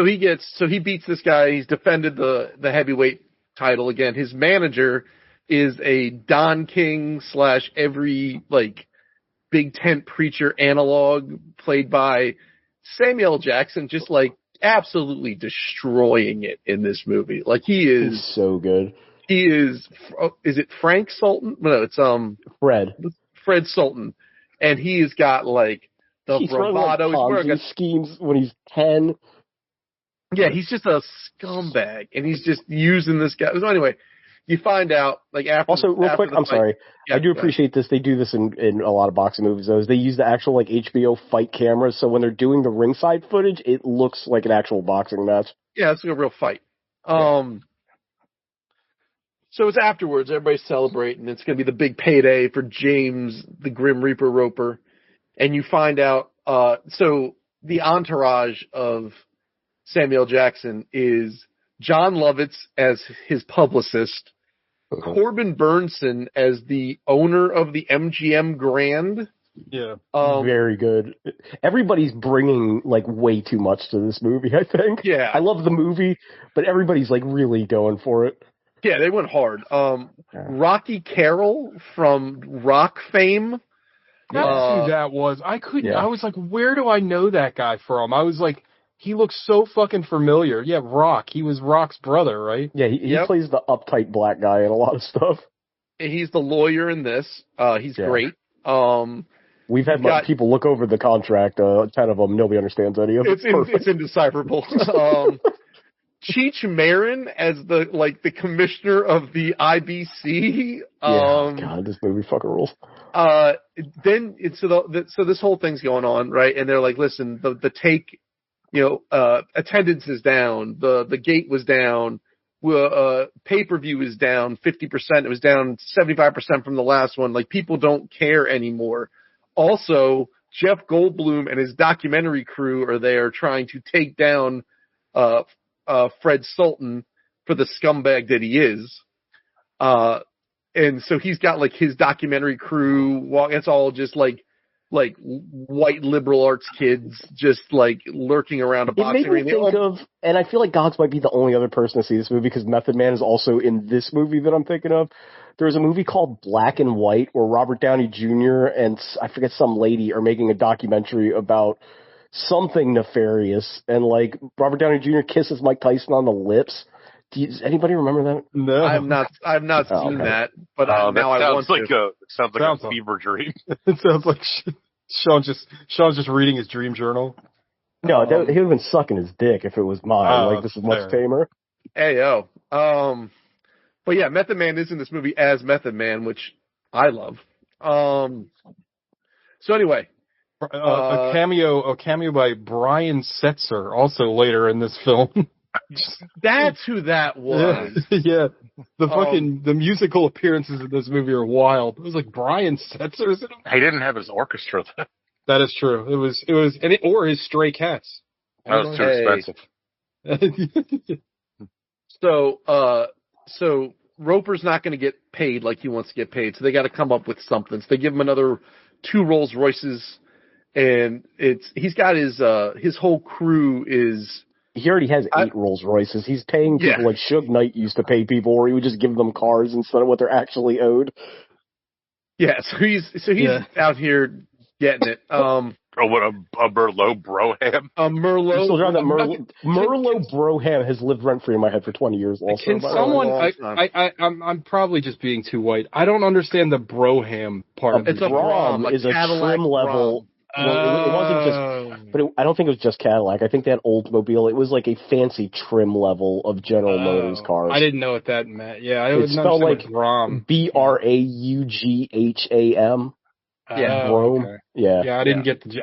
he beats this guy. He's defended the heavyweight title again. His manager is a Don King / every like Big Tent preacher analog, played by Samuel Jackson, just like absolutely destroying it in this movie. Like he's so good. He is it Frank Sultan? No, it's Fred Sultan, and he's got like the bravado. He's wearing schemes when he's 10. Yeah, he's just a scumbag, and he's just using this guy. So anyway, you find out like after. Also, real quick, I'm sorry. Yeah, I do appreciate this. They do this in a lot of boxing movies, though. Is they use the actual like HBO fight cameras, so when they're doing the ringside footage, it looks like an actual boxing match. Yeah, it's like a real fight. So it's afterwards. Everybody's celebrating. It's going to be the big payday for James the Grim Reaper Roper, and you find out. So the entourage of Samuel Jackson is John Lovitz as his publicist, Corbin Burnson as the owner of the MGM Grand. Yeah. Very good. Everybody's bringing like way too much to this movie, I think. Yeah. I love the movie, but everybody's like really going for it. Yeah, they went hard. Rocky Carroll from Rock fame. That's who that was. I couldn't. Yeah. I was like, where do I know that guy from? I was like, he looks so fucking familiar. Yeah, Rock. He was Rock's brother, right? Yeah, he plays the uptight black guy in a lot of stuff. He's the lawyer in this. He's great. We've had people look over the contract. 10 of them, nobody understands any of it. It's indecipherable. Cheech Marin as the commissioner of the IBC. God, this movie fucking rules. Then so this whole thing's going on, right? And they're like, listen, the take, attendance is down, the gate was down, pay-per-view is down 50%. It was down 75% from the last one. Like, people don't care anymore. Also, Jeff Goldblum and his documentary crew are there trying to take down Fred Sultan for the scumbag that he is. And so he's got like his documentary crew. It's all just like white liberal arts kids just like lurking around a boxing ring. And I feel like Gogs might be the only other person to see this movie because Method Man is also in this movie that I'm thinking of. There's a movie called Black and White where Robert Downey Jr. and I forget some lady are making a documentary about something nefarious, and like Robert Downey Jr. kisses Mike Tyson on the lips. Does anybody remember that? No, I've not seen that, but now I want to. It sounds like a fever dream. It sounds like Sean's just reading his dream journal. No, he would have been sucking his dick if it was mine. This is much tamer. Hey yo, but yeah, Method Man is in this movie as Method Man, which I love. So anyway. A cameo by Brian Setzer also later in this film. That's who that was. Yeah. The musical appearances in this movie are wild. It was like Brian Setzer's in it. He didn't have his orchestra though. That is true. It was or his Stray Cats. That was too expensive. So Roper's not going to get paid like he wants to get paid, so they got to come up with something. So they give him another 2 Rolls Royces. And he's got his whole crew is. He already has 8 Rolls Royces. He's paying people like Suge Knight used to pay people, where he would just give them cars instead of what they're actually owed. Yeah, so he's out here getting it. What a Merlot Broham. A Merlot. You're still driving that Merlot Broham has lived rent free in my head for 20 years. Also, can someone? I'm probably just being too white. I don't understand the Broham part. It's a Brom, is a trim level. Well, it wasn't just, but I don't think it was just Cadillac. I think that Oldsmobile, it was like a fancy trim level of General Motors cars. I didn't know what that meant. Yeah, it spelled like Brom. Braugham. Yeah, Brougham. Okay. Yeah.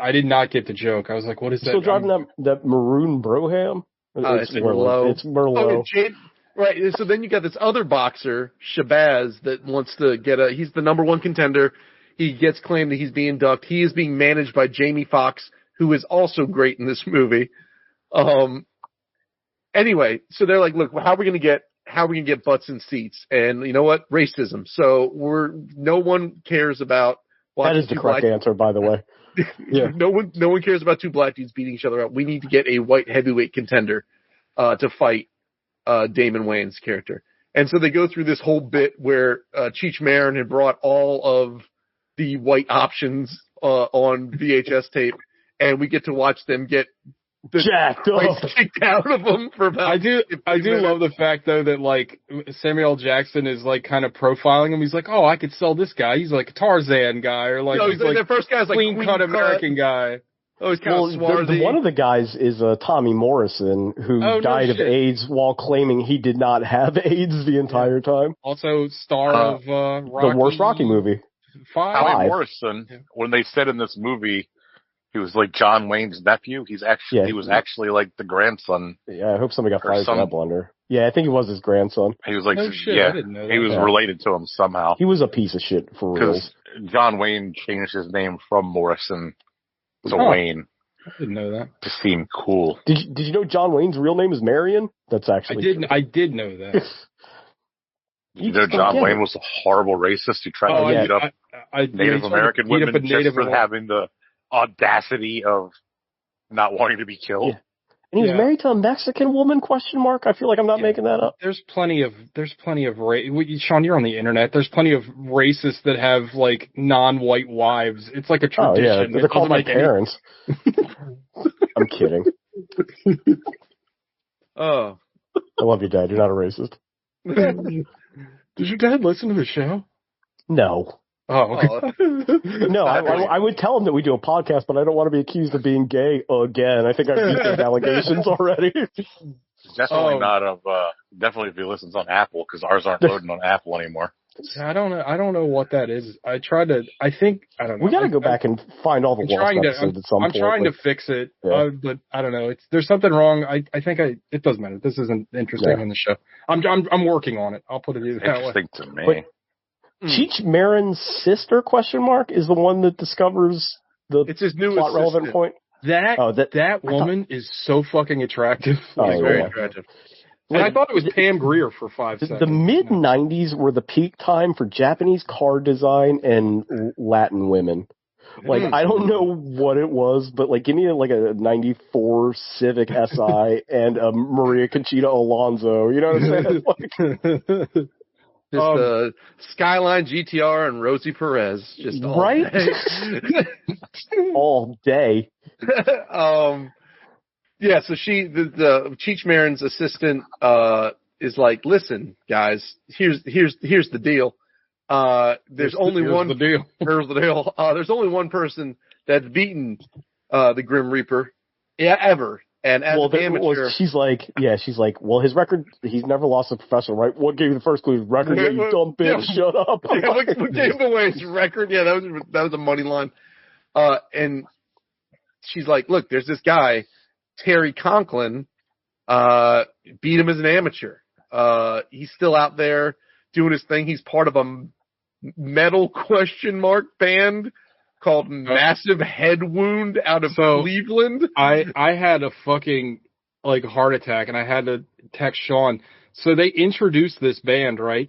I did not get the joke. I was like, what is that? Still driving that maroon Broham? It's Merlot. It's Merlot. Okay, right. So then you got this other boxer, Shabazz, that wants to he's the number 1 contender. He gets claimed that he's being ducked. He is being managed by Jamie Foxx, who is also great in this movie. Anyway, so they're like, look, how are we going to get butts in seats? And you know what? Racism. So no one cares about that is the correct answer, by the way. Yeah. No one cares about 2 black dudes beating each other up. We need to get a white heavyweight contender to fight Damon Wayans' character. And so they go through this whole bit where Cheech Marin had brought all of the white options on VHS tape, and we get to watch them get the jacked up, kicked out of them for about. I do love the fact though that like Samuel L. Jackson is like kind of profiling him. He's like, oh, I could sell this guy. He's like a Tarzan guy, or like he's like the first guy's like clean cut American guy. Oh, he's kind of swarthy. One of the guys is Tommy Morrison, who died of AIDS while claiming he did not have AIDS the entire time. Also, star of Rocky, the worst Rocky movie. 5. Tommy Morrison, when they said in this movie he was like John Wayne's nephew, he was actually like the grandson. Yeah, I hope somebody got fired for that blunder. Yeah, I think he was his grandson. He was like, I didn't know that. He was related to him somehow. He was a piece of shit for real. Because John Wayne changed his name from Morrison to Wayne. I didn't know that. To seem cool. Did you know John Wayne's real name is Marion? That's actually I did know that. You know, John Wayne was a horrible racist who tried to beat up Native American women just for having the audacity of not wanting to be killed. Yeah. And he was Yeah. married to a Mexican woman, question mark? I feel like I'm not making that up. There's plenty of Sean, you're on the internet. There's plenty of racists that have like non-white wives. It's like a Oh, tradition. yeah. It They're called doesn't my make any- parents. I'm kidding. Oh. I love you, Dad. You're not a racist. Did your dad listen to the show? No. Oh, okay. No, I would tell him that we do a podcast, but I don't want to be accused of being gay again. I think I've used those allegations already. Definitely not of. Definitely if he listens on Apple, because ours aren't loading on Apple anymore. I don't know what that is. I don't know. We got to go back and find all the I'm lost trying to. episodes at some I'm point. trying like, to fix it, Yeah. but I don't know. There's something wrong. I think it doesn't matter. This isn't interesting Yeah. in the show. I'm working on it. I'll put it that way. Interesting to me. But- Cheech Marin's sister, question mark, is the one that discovers the It's his new plot relevant assistant. point. That woman is so fucking attractive. Oh, He's very yeah. attractive. And I thought it was Pam Grier for 5 The seconds. mid 90s were the peak time for Japanese car design and Latin women. Like, I don't know what it was, but like, give me like a 94 Civic Si and a Maria Conchita Alonso. You know what I'm saying? Like, Just Skyline GTR and Rosie Perez. Just all Right? day. all day. Yeah, so the Cheech Marin's assistant is like, listen, guys, here's the deal. There's only one the deal. Here's the deal. There's only one person that's beaten the Grim Reaper ever. And as an amateur, she's like, well, his record, he's never lost a professional, right? What gave you the first clue? His record, yeah, you dumb bitch, shut up. Yeah, what gave away his record? Yeah, that was a money line. And she's like, look, there's this guy, Terry Conklin, beat him as an amateur. He's still out there doing his thing. He's part of a metal band called Massive Head Wound out of Cleveland. I had a fucking like heart attack and I had to text Sean. So they introduced this band, right?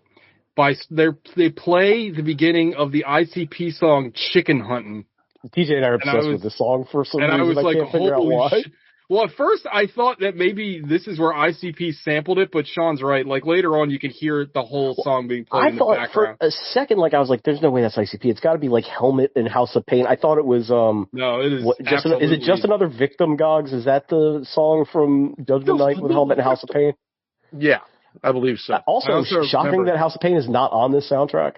They play the beginning of the ICP song Chicken Huntin'. TJ and I are obsessed with the song for some reason. And I was like, can't figure out why. holy shit. Well, at first I thought that maybe this is where ICP sampled it, but Sean's right. Like later on, you can hear the whole song being played in the background. I thought for a second, like I was like, "There's no way that's ICP. It's got to be like Helmet and House of Pain." I thought it was No, it is. is it just another Victim, Gogs? Is that the song from Judgment Night with Helmet and House of Pain? Yeah, I believe so. Also shocking that House of Pain is not on this soundtrack.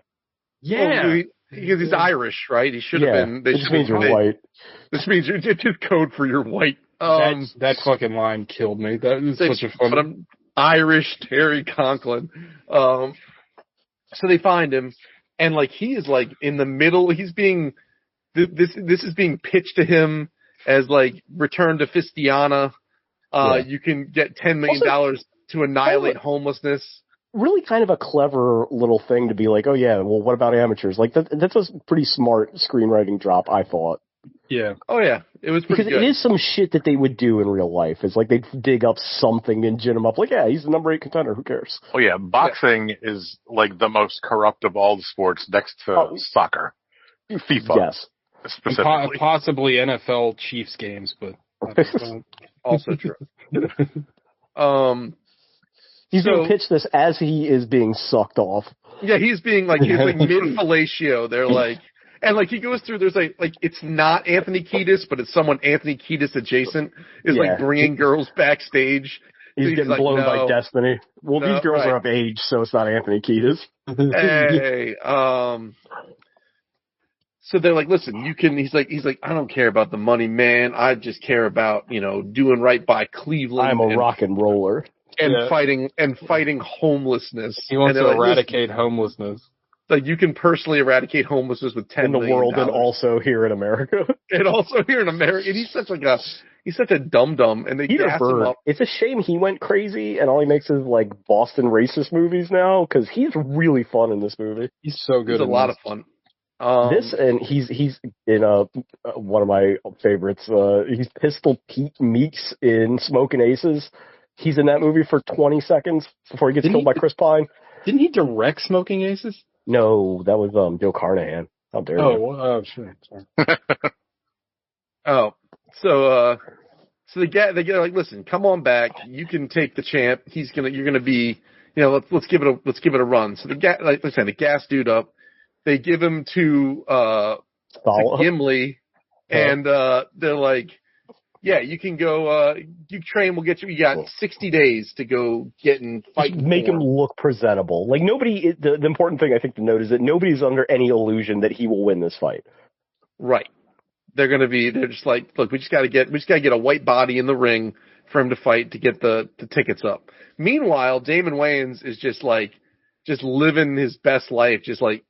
Yeah. Well, because he's Irish, right? He should have been. It just means you're white. This means it's just code for you're white. That fucking line killed me. That is such a fun. But I'm Irish Terry Conklin. So they find him, and like he is like in the middle. He's being this is being pitched to him as like Return to Fistiana. You can get $10 million to annihilate homelessness. Really kind of a clever little thing to be like, oh yeah, well what about amateurs? Like that's a pretty smart screenwriting drop, I thought. Yeah. Oh yeah, it was pretty because good. It is some shit that they would do in real life. It's like they'd dig up something and gin him up. Like, yeah, he's the number 8 contender. Who cares? Oh yeah, boxing is like the most corrupt of all the sports next to soccer, FIFA. Yes, specifically. Possibly NFL Chiefs games, but also true. He's being pitched this as he is being sucked off. Yeah, he's being like mid fellatio. They're like, and like he goes through. There's like it's not Anthony Kiedis, but it's someone Anthony Kiedis adjacent is like bringing girls backstage. He's getting blown by destiny. Well, these girls are of age, so it's not Anthony Kiedis. Hey, so they're like, listen, you can. He's like, I don't care about the money, man. I just care about doing right by Cleveland. I'm a rock and roller. And fighting homelessness. He wants to eradicate homelessness. Like you can personally eradicate homelessness with $10 million. In the world and also here in America. And also here in America. And he's such a dum-dum. And they gas him up. It's a shame he went crazy and all he makes is like Boston racist movies now because he's really fun in this movie. He's so good. He's a lot of fun. This and he's in one of my favorites. He's Pistol Pete Meeks in Smokin' Aces. He's in that movie for 20 seconds before he gets killed by Chris Pine. Didn't he direct Smoking Aces? No, that was Joe Carnahan. How dare you? Oh, sure. Sorry. So they get like, listen, come on back. You can take the champ. You're gonna be, let's give it a run. So like I said, the gas dude up. They give him to Gimli, and they're like, yeah, you can go. You train. We'll get you. You got 60 days to go get and fight. Make him look presentable. Like nobody. The important thing I think to note is that nobody's under any illusion that he will win this fight. Right. They're just like, look, we just gotta get a white body in the ring for him to fight to get the tickets up. Meanwhile, Damon Wayans is just living his best life, just like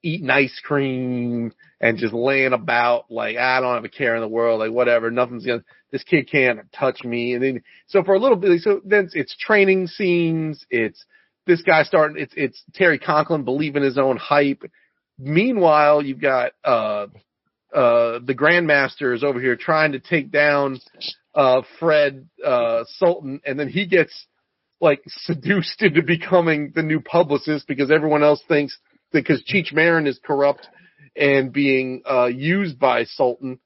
eating ice cream and just laying about like, I don't have a care in the world, like whatever, this kid can't touch me. And then, so for a little bit, so then it's training scenes, it's this guy it's Terry Conklin believing his own hype. Meanwhile, you've got, the Grandmaster is over here trying to take down, Fred, Sultan, and then he gets like seduced into becoming the new publicist because everyone else thinks because Cheech Marin is corrupt and being used by Sultan.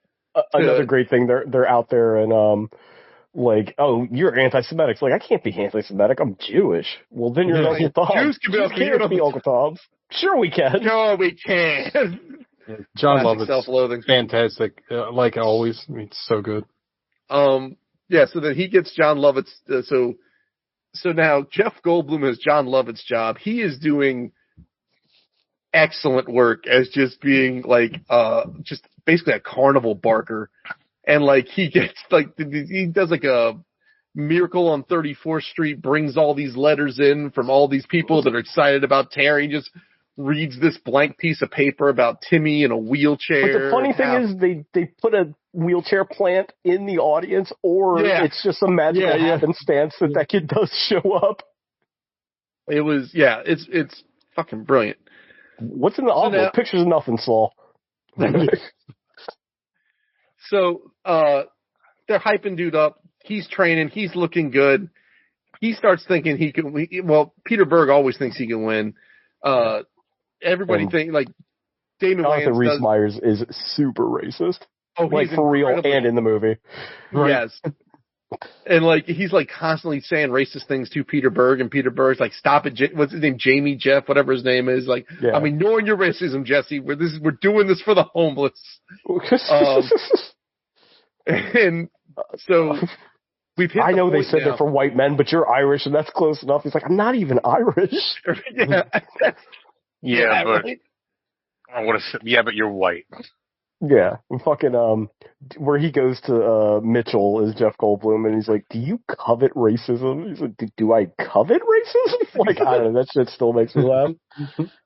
Another great thing, they're out there and like, oh, you're anti-Semitic. It's like, I can't be anti-Semitic. I'm Jewish. Well, then you're Uncle Tom. Jews can be Uncle Toms. Sure, we can. Sure, we can. John Lovett's self-loathing, fantastic, like always. I mean, it's so good. Yeah. So then he gets John Lovett's. So now Jeff Goldblum has John Lovett's job. He is doing excellent work as just being like, just basically a carnival barker. And like he does like a Miracle on 34th Street, brings all these letters in from all these people that are excited about Terry, just reads this blank piece of paper about Timmy in a wheelchair. But the funny thing is they put a wheelchair plant in the audience, or it's just a magical happenstance that kid does show up. It's fucking brilliant. What's in the envelope? Pictures of nothing, Saul. So, they're hyping dude up. He's training. He's looking good. He starts thinking he can. Peter Berg always thinks he can win. Everybody thinks like Damon Wayans. Rhys Meyers is super racist. Oh, like for real and in the movie. Right. Yes. And like he's like constantly saying racist things to Peter Berg, and Peter Berg's like, "Stop it!" What's his name? Jamie Jeff, whatever his name is. Like, I'm ignoring your racism, Jesse. We're doing this for the homeless. And so we've hit. I know they said they're for white men, but you're Irish, and that's close enough. He's like, I'm not even Irish. But I want to. Yeah, but you're white. Yeah, fucking where he goes to Mitchell is Jeff Goldblum, and he's like, "Do you covet racism?" He's like, "Do I covet racism?" Like, I don't know, that shit still makes me laugh.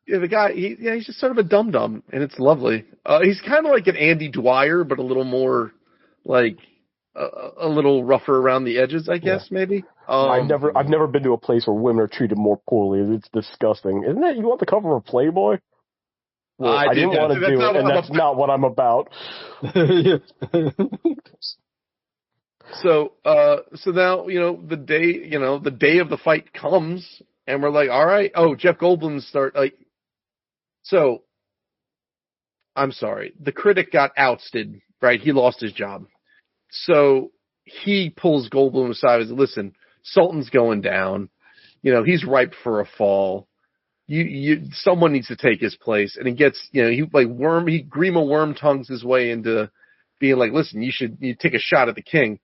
Yeah, the guy, he's just sort of a dum dum, and it's lovely. He's kind of like an Andy Dwyer, but a little more like a little rougher around the edges, I guess, maybe. I've never been to a place where women are treated more poorly. It's disgusting, isn't it? You want the cover of Playboy? Well, I didn't want to do it, and that's not what I'm about. So now, the day of the fight comes, and we're like, all right. Oh, Jeff Goldblum so, I'm sorry. The critic got ousted, right? He lost his job. So he pulls Goldblum aside and says, listen, Sultan's going down. He's ripe for a fall. Someone needs to take his place. And he gets, Grima Wormtongues his way into being like, listen, you take a shot at the king.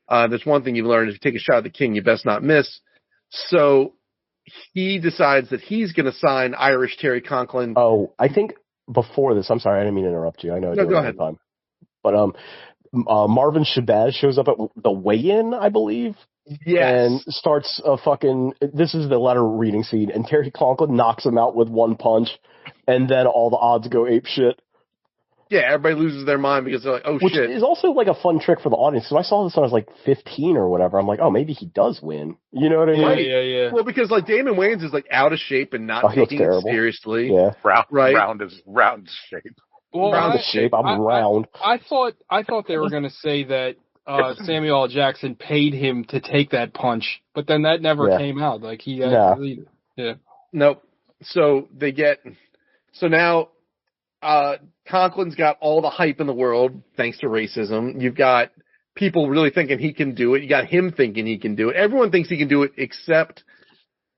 There's one thing you've learned: if you take a shot at the king, you best not miss. So he decides that he's going to sign Irish Terry Conklin. Oh, I think before this, I'm sorry, I didn't mean to interrupt you. I know. No, go ahead. Time. But Marvin Shabazz shows up at the weigh-in, I believe. Yes. And starts a fucking, this is the letter reading scene, and Terry Conklin knocks him out with one punch, and then all the odds go ape shit. Yeah, everybody loses their mind because they're like, oh, Which shit. Which is also like a fun trick for the audience. So I saw this when I was like 15 or whatever. I'm like, oh, maybe he does win. You know what I mean? Right. Yeah. Well, because like Damon Wayans is like out of shape and not taking it seriously. Yeah. Round shape. Well, round shape. I'm round. I thought they were going to say that Samuel L. Jackson paid him to take that punch, but then that never came out. Like he actually, Nope. So now Conklin's got all the hype in the world thanks to racism. You've got people really thinking he can do it. You got him thinking he can do it. Everyone thinks he can do it except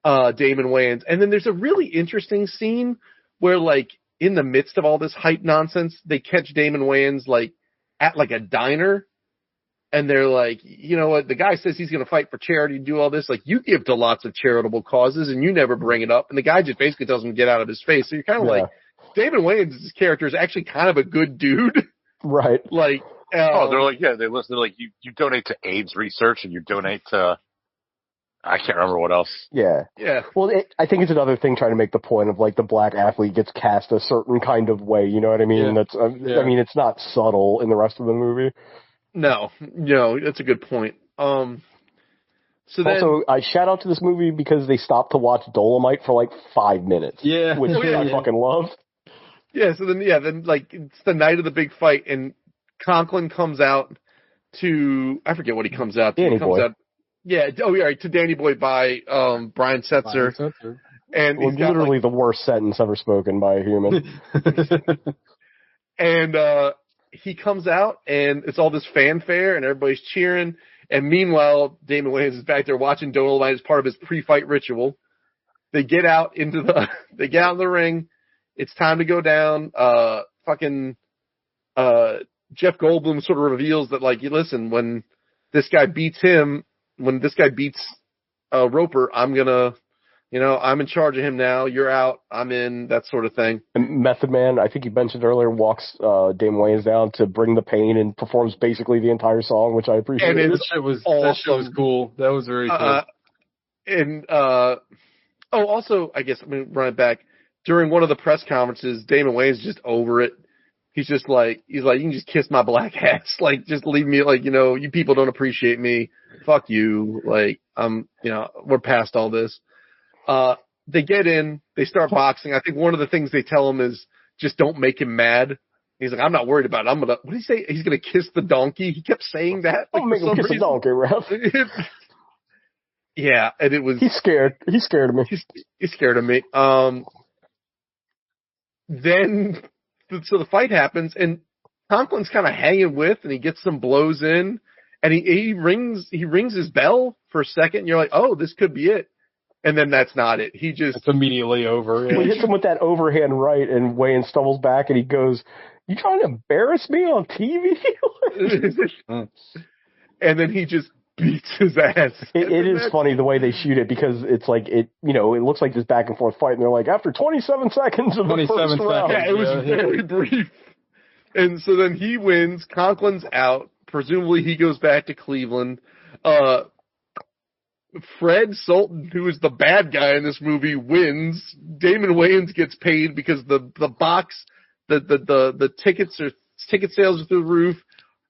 Damon Wayans. And then there's a really interesting scene where, like, in the midst of all this hype nonsense, they catch Damon Wayans, like, at, like, a diner. And they're like, you know what? The guy says he's going to fight for charity and do all this. Like, you give to lots of charitable causes and you never bring it up. And the guy just basically tells him to get out of his face. So you're kind of like, Damon Wayans' character is actually kind of a good dude. Right. Like, they're like, yeah, they listen. They're like, you donate to AIDS research and you donate to, I can't remember what else. Yeah. Yeah. Well, I think it's another thing trying to make the point of, like, the black athlete gets cast a certain kind of way. You know what I mean? Yeah. I mean, it's not subtle in the rest of the movie. No, that's a good point. So then, also, I shout out to this movie because they stopped to watch Dolomite for like 5 minutes. Yeah. Which I fucking love. yeah, so then like, it's the night of the big fight, and Conklin comes out to, I forget what he comes out to. Danny He comes Boy. out, right, to Danny Boy by Brian Setzer. And Well, he's got, literally the worst sentence ever spoken by a human. and he comes out, and it's all this fanfare, and everybody's cheering. And meanwhile, Damon Wayans is back there watching Dolomite as part of his pre-fight ritual. They get out in the ring. It's time to go down. Jeff Goldblum sort of reveals that, like, listen, when this guy beats Roper, I'm gonna, I'm in charge of him now. You're out. I'm in, that sort of thing. And Method Man, I think you mentioned earlier, walks Damon Wayans down to bring the pain and performs basically the entire song, which I appreciate. And That shit was cool. That was very cool. Also, I guess I'm going to run it back. During one of the press conferences, Damon Wayans is just over it. He's like, you can just kiss my black ass. Like, just leave me, like, you people don't appreciate me. Fuck you. Like, we're past all this. They get in, they start boxing. I think one of the things they tell him is just don't make him mad. He's like, I'm not worried about it. What did he say? He's going to kiss the donkey. He kept saying that. Like, Don't make him kiss the donkey, Ralph. Yeah, and it was. He's scared. He's scared of me. He's scared of me. Then, so the fight happens, and Conklin's kind of hanging with, and he gets some blows in, and he rings his bell for a second, and you're like, oh, this could be it. And then that's not it. It's immediately over. Yeah. Well, he hits him with that overhand right, and Wayne stumbles back, and he goes, "You trying to embarrass me on TV?" And then he just beats his ass. It is funny the way they shoot it, because it's like, it looks like this back and forth fight, and they're like, after 27 seconds of the first round. Yeah, it was very brief. And so then he wins. Conklin's out. Presumably he goes back to Cleveland. Fred Sultan, who is the bad guy in this movie, wins. Damon Wayans gets paid because the box, the ticket sales are through the roof.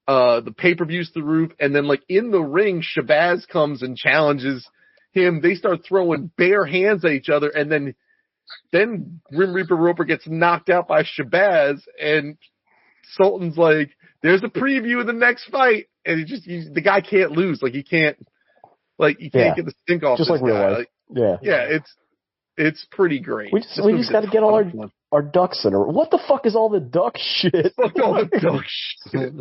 The pay-per-view's through the roof. And then, like, in the ring, Shabazz comes and challenges him. They start throwing bare hands at each other. And then Grim Reaper Roper gets knocked out by Shabazz. And Sultan's like, there's a preview of the next fight. And the guy can't lose. Like, he can't get the stink off just this like real guy. life. Yeah, it's pretty great. We just got to get all our ducks in a row. What the fuck is all the duck shit? Fuck all the duck shit.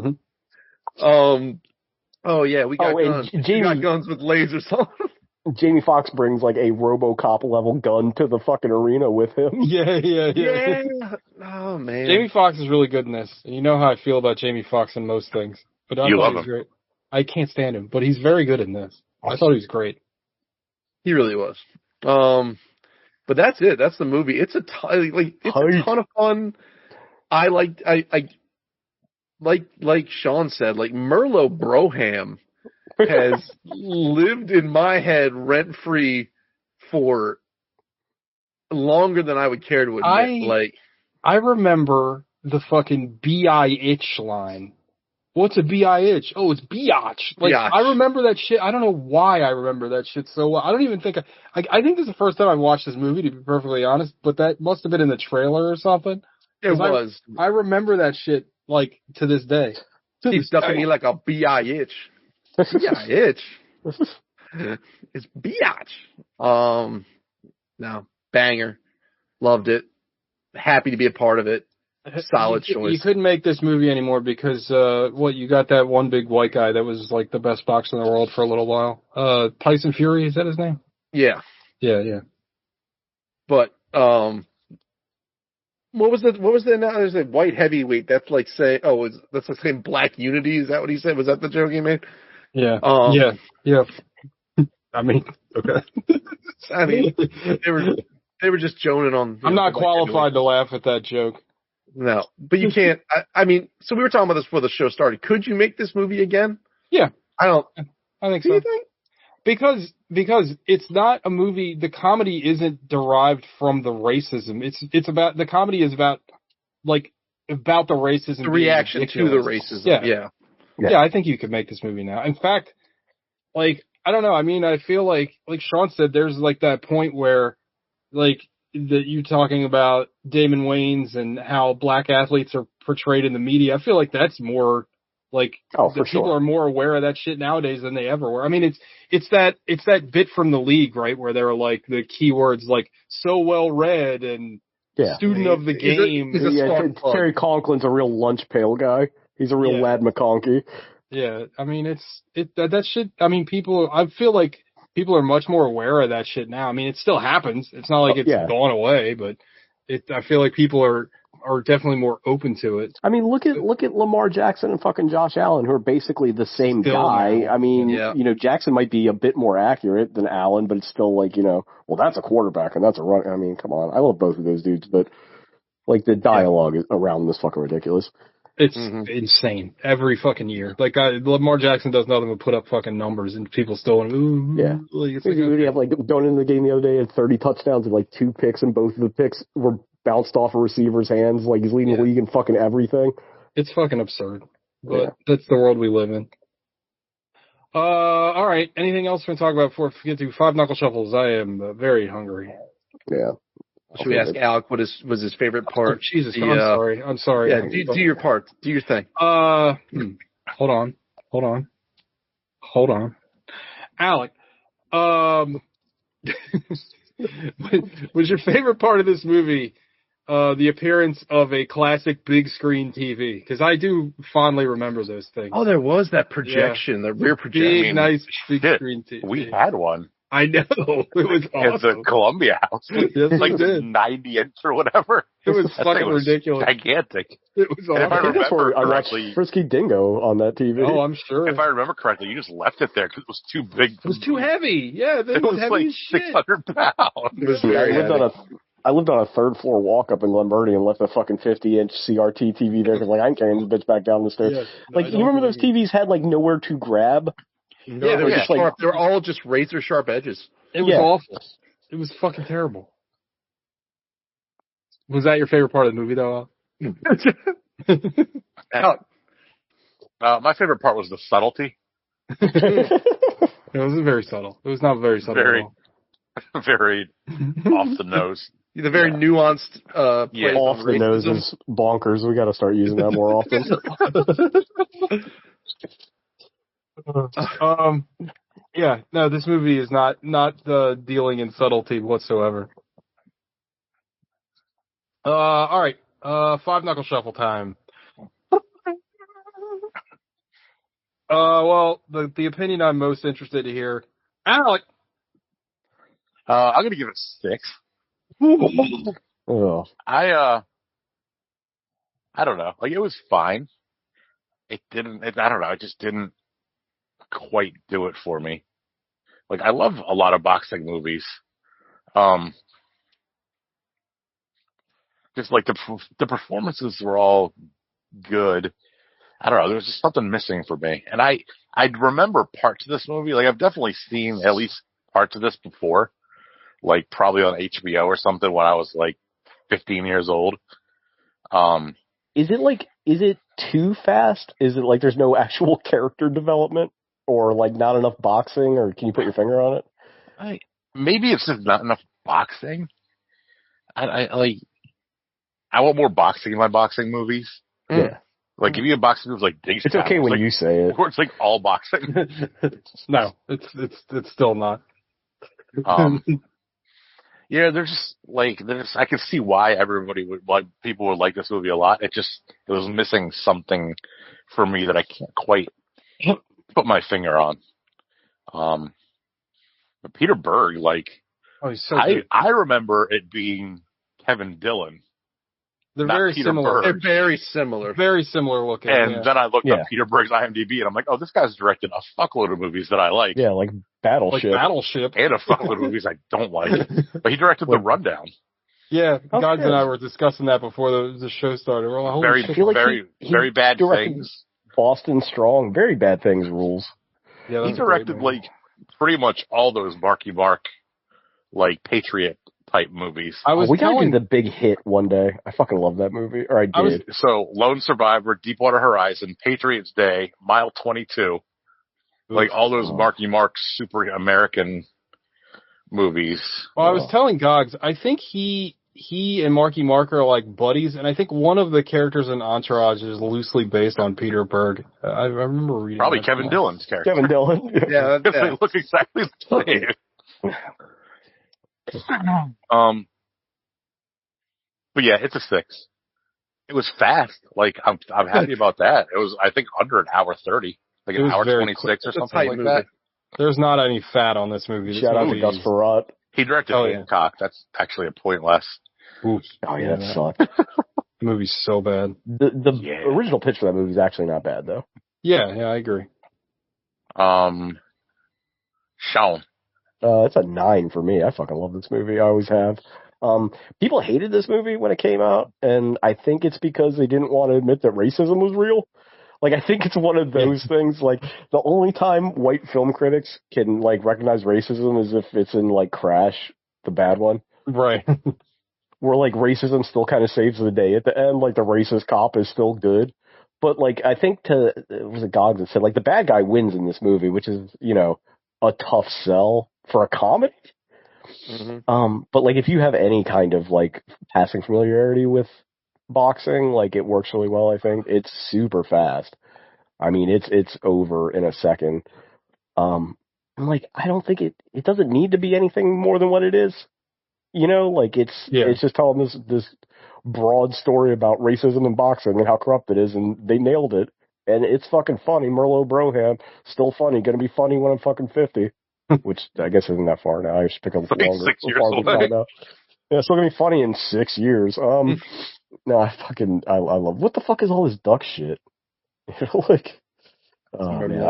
Oh yeah, we got guns. We got guns with lasers on them. Jamie Foxx brings like a RoboCop level gun to the fucking arena with him. Yeah. Oh man, Jamie Foxx is really good in this. And you know how I feel about Jamie Foxx in most things. But I You thought love he was him. great. I can't stand him, but he's very good in this. I thought he was great. He really was. But that's it. That's the movie. It's a ton of fun. I like Sean said, like Merlot Broham has lived in my head rent free for longer than I would care to admit. I remember the fucking B-I-itch line. What's a B-I-itch? Oh, it's biatch. Like, biatch. I remember that shit. I don't know why I remember that shit so well. I don't even think I think this is the first time I watched this movie, to be perfectly honest, but that must have been in the trailer or something. It was. I remember that shit, like, to this day. He's stuck in me like a B-I-itch. B-I-itch. It's biatch. No, banger. Loved it. Happy to be a part of it. solid You choice. couldn't make this movie anymore because you got that one big white guy that was like the best boxer in the world for a little while. Tyson Fury, is that his name? Yeah, Yeah. but what was the now? There's a white heavyweight. That's like that's the same Black Unity. Is that what he said? Was that the joke he made? Yeah. Yeah. I mean, okay. I mean, they were just joning on. I'm not qualified to laugh at that joke. No, but you can't. I mean, so we were talking about this before the show started. Could you make this movie again? Yeah, I think do so. You think? Because it's not a movie. The comedy isn't derived from the racism. It's about the comedy is about the racism. The reaction to the racism. Yeah. I think you could make this movie now. In fact, I don't know. I mean, I feel like Sean said, there's that point where that you talking about Damon Wayans and how black athletes are portrayed in the media. I feel like that's more people are more aware of that shit nowadays than they ever were. I mean, it's that bit from The League, right, where they're the keywords so well read and student of the game. Terry Conklin's a real lunch pail guy. He's a real Lad McConkey. Yeah, I mean that shit. I mean, I feel like people are much more aware of that shit now. I mean, it still happens. It's not like it's gone away, but I feel like people are definitely more open to it. I mean, look at Lamar Jackson and fucking Josh Allen, who are basically the same guy. I mean, Jackson might be a bit more accurate than Allen, but it's still well, that's a quarterback and that's a run. I mean, come on. I love both of those dudes, but the dialogue around them is fucking ridiculous. It's insane every fucking year. Lamar Jackson does nothing but put up fucking numbers, and people still going, yeah. We have going into the game the other day, had 30 touchdowns and 2 picks, and both of the picks were bounced off a receiver's hands. He's leading the league in fucking everything. It's fucking absurd, but that's the world we live in. All right. Anything else we're gonna talk about before we get to Five Knuckle Shuffles? I am very hungry. Yeah. Should we ask Alec what was his favorite part? Oh, Jesus, I'm sorry. Yeah, do your part. Do your thing. Hold on. Alec, was your favorite part of this movie the appearance of a classic big screen TV? Because I do fondly remember those things. Oh, there was that projection, the rear projection. Nice big screen TV. We had one. I know. It was awesome. At the Columbia House. Yes, 90 inch or whatever. It was fucking ridiculous. Gigantic. It was awesome. I think that's where I watched Frisky Dingo on that TV. Oh, I'm sure. If I remember correctly, you just left it there because it was too big. It was too heavy. Yeah, it was heavy 600 pounds. It was very heavy. I lived on a third floor walk up in Glen Burnie and left a fucking 50-inch CRT TV there because I'm carrying this bitch back down the stairs. Yeah, you remember those TVs had nowhere to grab? No, they were just sharp. They were all just razor sharp edges. It was awful. It was fucking terrible. Was that your favorite part of the movie, though? My favorite part was the subtlety. It wasn't very subtle. It was not very subtle. Very off the nose. The very nuanced off the nose is bonkers. We got to start using that more often. This movie is not dealing in subtlety whatsoever. All right, Five Knuckle Shuffle time. Well, the opinion I'm most interested to hear, Alec. I'm gonna give it 6. Oh. I don't know. It was fine. I don't know. It just didn't quite do it for me. I love a lot of boxing movies. Just the performances were all good. I don't know. There was just something missing for me. And I remember parts of this movie. I've definitely seen at least parts of this before. Probably on HBO or something when I was 15 years old. Is it too fast? Is it there's no actual character development or not enough boxing, or can you put your finger on it? Maybe it's just not enough boxing. I want more boxing in my boxing movies. Yeah. Give me a boxing movie like Digstown. It's okay when you say it. Where it's all boxing. No, it's still not. Yeah, I can see why people would like this movie a lot. It was missing something for me that I can't quite put my finger on. But Peter Berg, Oh, he's so good. I remember it being Kevin Dillon. They're not very Peter similar. Berg. They're very similar. Very similar looking. And then I looked Yeah. up Peter Berg's IMDb, and I'm like, oh, this guy's directed a fuckload of movies that I like. Yeah, like like Battleship. Battleship. And a fuckload of movies I don't like. But he directed The Rundown. Yeah, Oh, Gods and yeah. I were discussing that before the show started. We're like, holy Very, shit. feel like he very bad directed things. Boston Strong. Very Bad Things rules. Yeah, He that's a great directed movie. pretty much all those Marky Mark, Patriot type movies. I was We gotta telling do The Big Hit one day. I fucking love that movie. Or I did. So Lone Survivor, Deepwater Horizon, Patriots Day, Mile 22, all those Marky Mark super American movies. Well, I was telling Gogs, I think he and Marky Mark are like buddies, and I think one of the characters in Entourage is loosely based on Peter Berg. I remember reading Probably that Kevin somewhere. Dillon's character. Kevin Dillon. Yeah, Because they look exactly the same. But yeah, it's a 6. It was fast. I'm happy about that. It was, I think, under an hour 30, It an was hour very 26 or It's a something tight like movie. that. There's not any fat on this movie. This Shout out to movie Gus is- Farrat. He directed Oh, yeah. Hancock. That's actually a point less. Oof. Oh yeah, that Yeah. sucked. The movie's so bad. The Yeah. original pitch for that movie is actually not bad though. Yeah, I agree. Shaun. It's a 9 for me. I fucking love this movie. I always have. People hated this movie when it came out, and I think it's because they didn't want to admit that racism was real. I think it's one of those things, the only time white film critics can, recognize racism is if it's in, Crash, the bad one, Right. where, racism still kind of saves the day at the end, the racist cop is still good. But, I think it was a Gogs that said, the bad guy wins in this movie, which is, a tough sell for a comedy. Mm-hmm. But if you have any kind of passing familiarity with boxing, it works really well. I think it's super fast. I mean, it's over in a second. I'm I don't think it doesn't need to be anything more than what it is. It's just telling this broad story about racism and boxing and how corrupt it is, and they nailed it. And it's fucking funny. Merlot Broham, still funny. Gonna be funny when I'm fucking 50. Which I guess isn't that far now. I just pick up longer. 6 years longer away. time now. Yeah, it's still gonna be funny in 6 years. No, I love. What the fuck is all this duck shit? Oh man,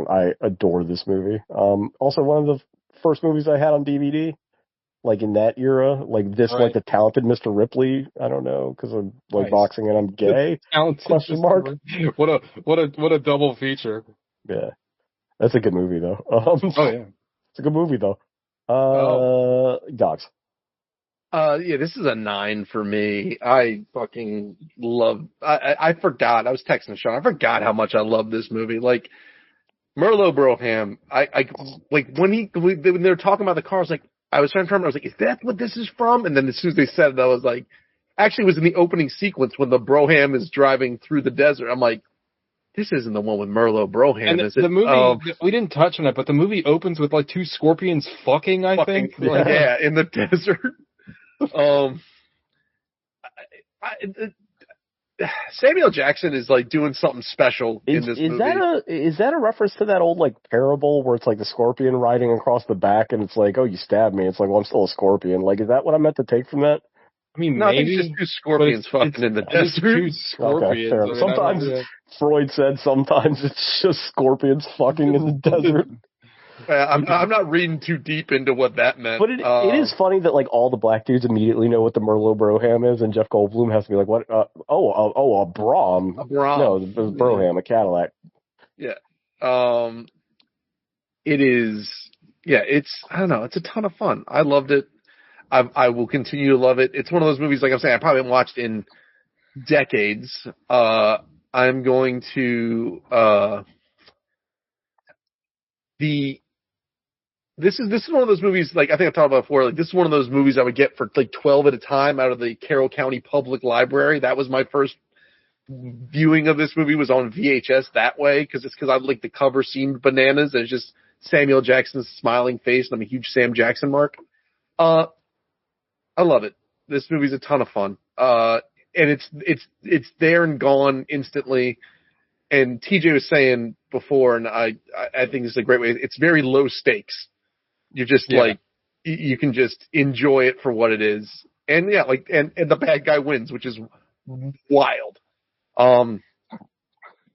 I adore this movie. Also one of the first movies I had on DVD. In that era, this, Right. the talented Mr. Ripley. I don't know, because I'm Nice. boxing and I'm gay. Talented Question mark? What a double feature. Yeah, that's a good movie though. Oh yeah. It's a good movie though. Dogs. Yeah, this is a 9 for me. I fucking love. I forgot. I was texting Sean. I forgot how much I love this movie. Merlot Broham. When they were talking about the car, I was trying to remember. I was like, is that what this is from? And then as soon as they said it, I was like, actually, it was in the opening sequence when the Broham is driving through the desert. I'm like, this isn't the one with Merlot Broham, And is it? the movie, we didn't touch on it, but the movie opens with 2 scorpions fucking, I think. Yeah, in the desert. Samuel Jackson is doing something special in this movie. Is that a reference to that old parable where it's the scorpion riding across the back and it's oh, you stabbed me. It's well, I'm still a scorpion. Is that what I meant to take from that? I mean, No, I think maybe. it's just 2 scorpions fucking in the It's desert. 2 scorpions. Okay, fair. I mean, Sometimes I don't know. Freud said sometimes it's just scorpions fucking in the desert. I'm not reading too deep into what that meant. But it is funny that all the black dudes immediately know what the Merlot Broham is, and Jeff Goldblum has to be what? A Brom. A Brom. No, it was Broham, a Cadillac. Yeah. It is. Yeah, I don't know. It's a ton of fun. I loved it. I will continue to love it. It's one of those movies, like I'm saying, I probably haven't watched in decades. I'm going to This is one of those movies, I think I've talked about before, this is one of those movies I would get for 12 at a time out of the Carroll County Public Library. That was my first viewing of this movie, was on VHS that way, because the cover seemed bananas, and it's just Samuel Jackson's smiling face, and I'm a huge Sam Jackson mark. I love it. This movie's a ton of fun. And it's there and gone instantly. And TJ was saying before, and I think this is a great way. It's very low stakes. You're just like, you can just enjoy it for what it is. And yeah, like, and the bad guy wins, which is wild.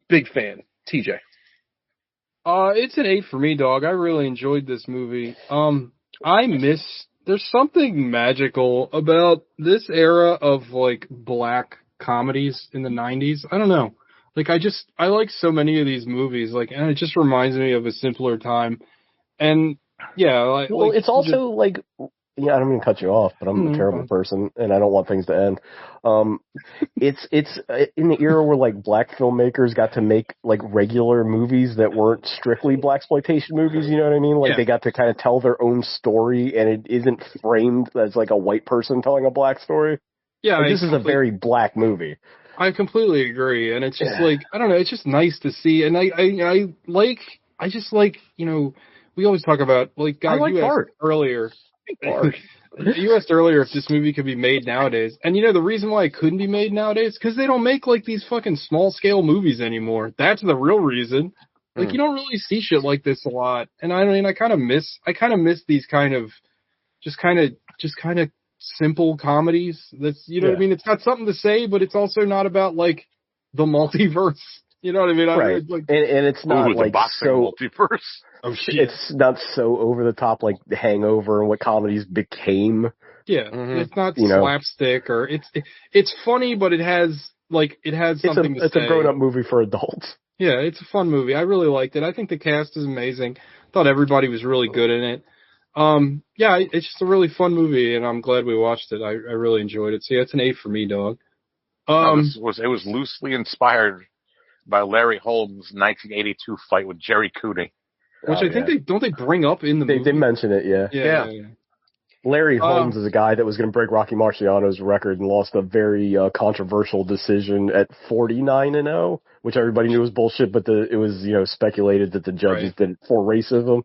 Big fan. TJ. It's an 8 for me, dog. I really enjoyed this movie. There's something magical about this era of like black comedies in the 90s. I don't know. Like I like so many of these movies, like, and it just reminds me of a simpler time. And yeah, well, it's also like, yeah, I don't mean to cut you off, but I'm a terrible person and I don't want things to end. It's in the era where like black filmmakers got to make like regular movies that weren't strictly blaxploitation movies, you know what I mean? Like they got to kind of tell their own story and it isn't framed as like a white person telling a black story. Yeah, like, this is a very black movie. I completely agree, and it's just like, I don't know, it's just nice to see, and I just like, you know, we always talk about, like, God, you asked earlier, you asked earlier if this movie could be made nowadays, and you know, the reason why it couldn't be made nowadays, because they don't make, like, these fucking small-scale movies anymore. That's the real reason. Like, you don't really see shit like this a lot, and I mean, I kind of miss these kind of, just kind of simple comedies. That's, you know what I mean? It's got something to say, but it's also not about like the multiverse. You know what I mean? Right. I mean, like, and it's not like so multiverse. Oh shit! It's not so over the top like The Hangover and what comedies became. Yeah, it's not slapstick or it's funny, but it has something to say. It's a grown up movie for adults. Yeah, it's a fun movie. I really liked it. I think the cast is amazing. Thought everybody was really good in it. Yeah, it's just a really fun movie, and I'm glad we watched it. I really enjoyed it. So yeah, it's an 8 for me, dog. It was loosely inspired by Larry Holmes' 1982 fight with Jerry Cooney, which I think they bring up in the movie. They mention it, yeah. Larry Holmes is a guy that was going to break Rocky Marciano's record and lost a very controversial decision at 49-0, which everybody knew was bullshit, but it was speculated that the judges did it for racism.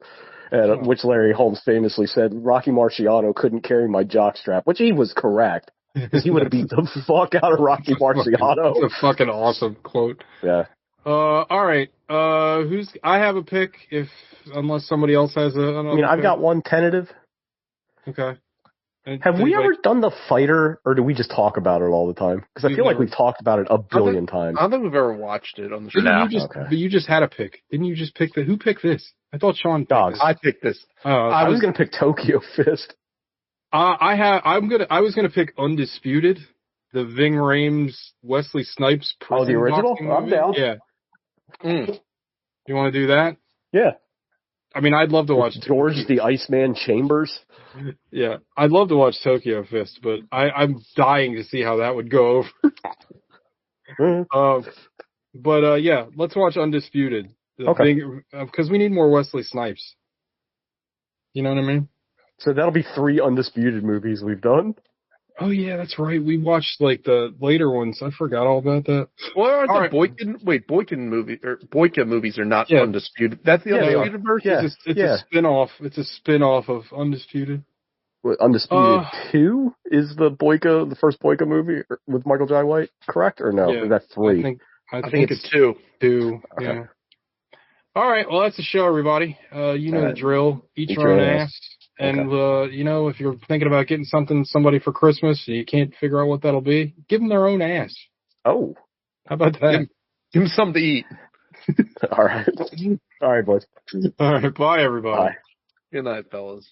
Which Larry Holmes famously said, Rocky Marciano couldn't carry my jockstrap, which he was correct. Because he would have beat the fuck out of Rocky Marciano. It's a fucking awesome quote. Yeah. All right. I have a pick unless somebody else has I've got one tentative. Okay. Have we ever done The Fighter, or do we just talk about it all the time? Because I feel like we've talked about it a billion times. I don't think we've ever watched it on the show. But you just had a pick. Didn't you just pick who picked this? I thought Sean picked this. I picked this. I was going to pick Tokyo Fist. I was going to pick Undisputed, the Ving Rhames, Wesley Snipes prison the original? I'm down. Yeah. You want to do that? Yeah. I mean, I'd love to watch George the Iceman Chambers. Yeah, I'd love to watch Tokyo Fist, but I'm dying to see how that would go over. Yeah, let's watch Undisputed. Okay. Because we need more Wesley Snipes. You know what I mean? So that'll be 3 Undisputed movies we've done. Oh yeah, that's right. We watched like the later ones. I forgot all about that. Well, aren't Boyka movies are not Undisputed. That's the Undisputed version? Yeah. It's a spin-off. It's a spin-off of Undisputed. What, Undisputed 2 is the first Boyka movie with Michael Jai White, correct? Or no? Is that 3? I think it's 2. 2, okay. Yeah. All right, well, that's the show, everybody. You know the drill. Eat your own ass. And, if you're thinking about getting somebody for Christmas and you can't figure out what that'll be, give them their own ass. Oh. How about that? Give them something to eat. All right. All right, boys. All right, bye, everybody. Bye. Good night, fellas.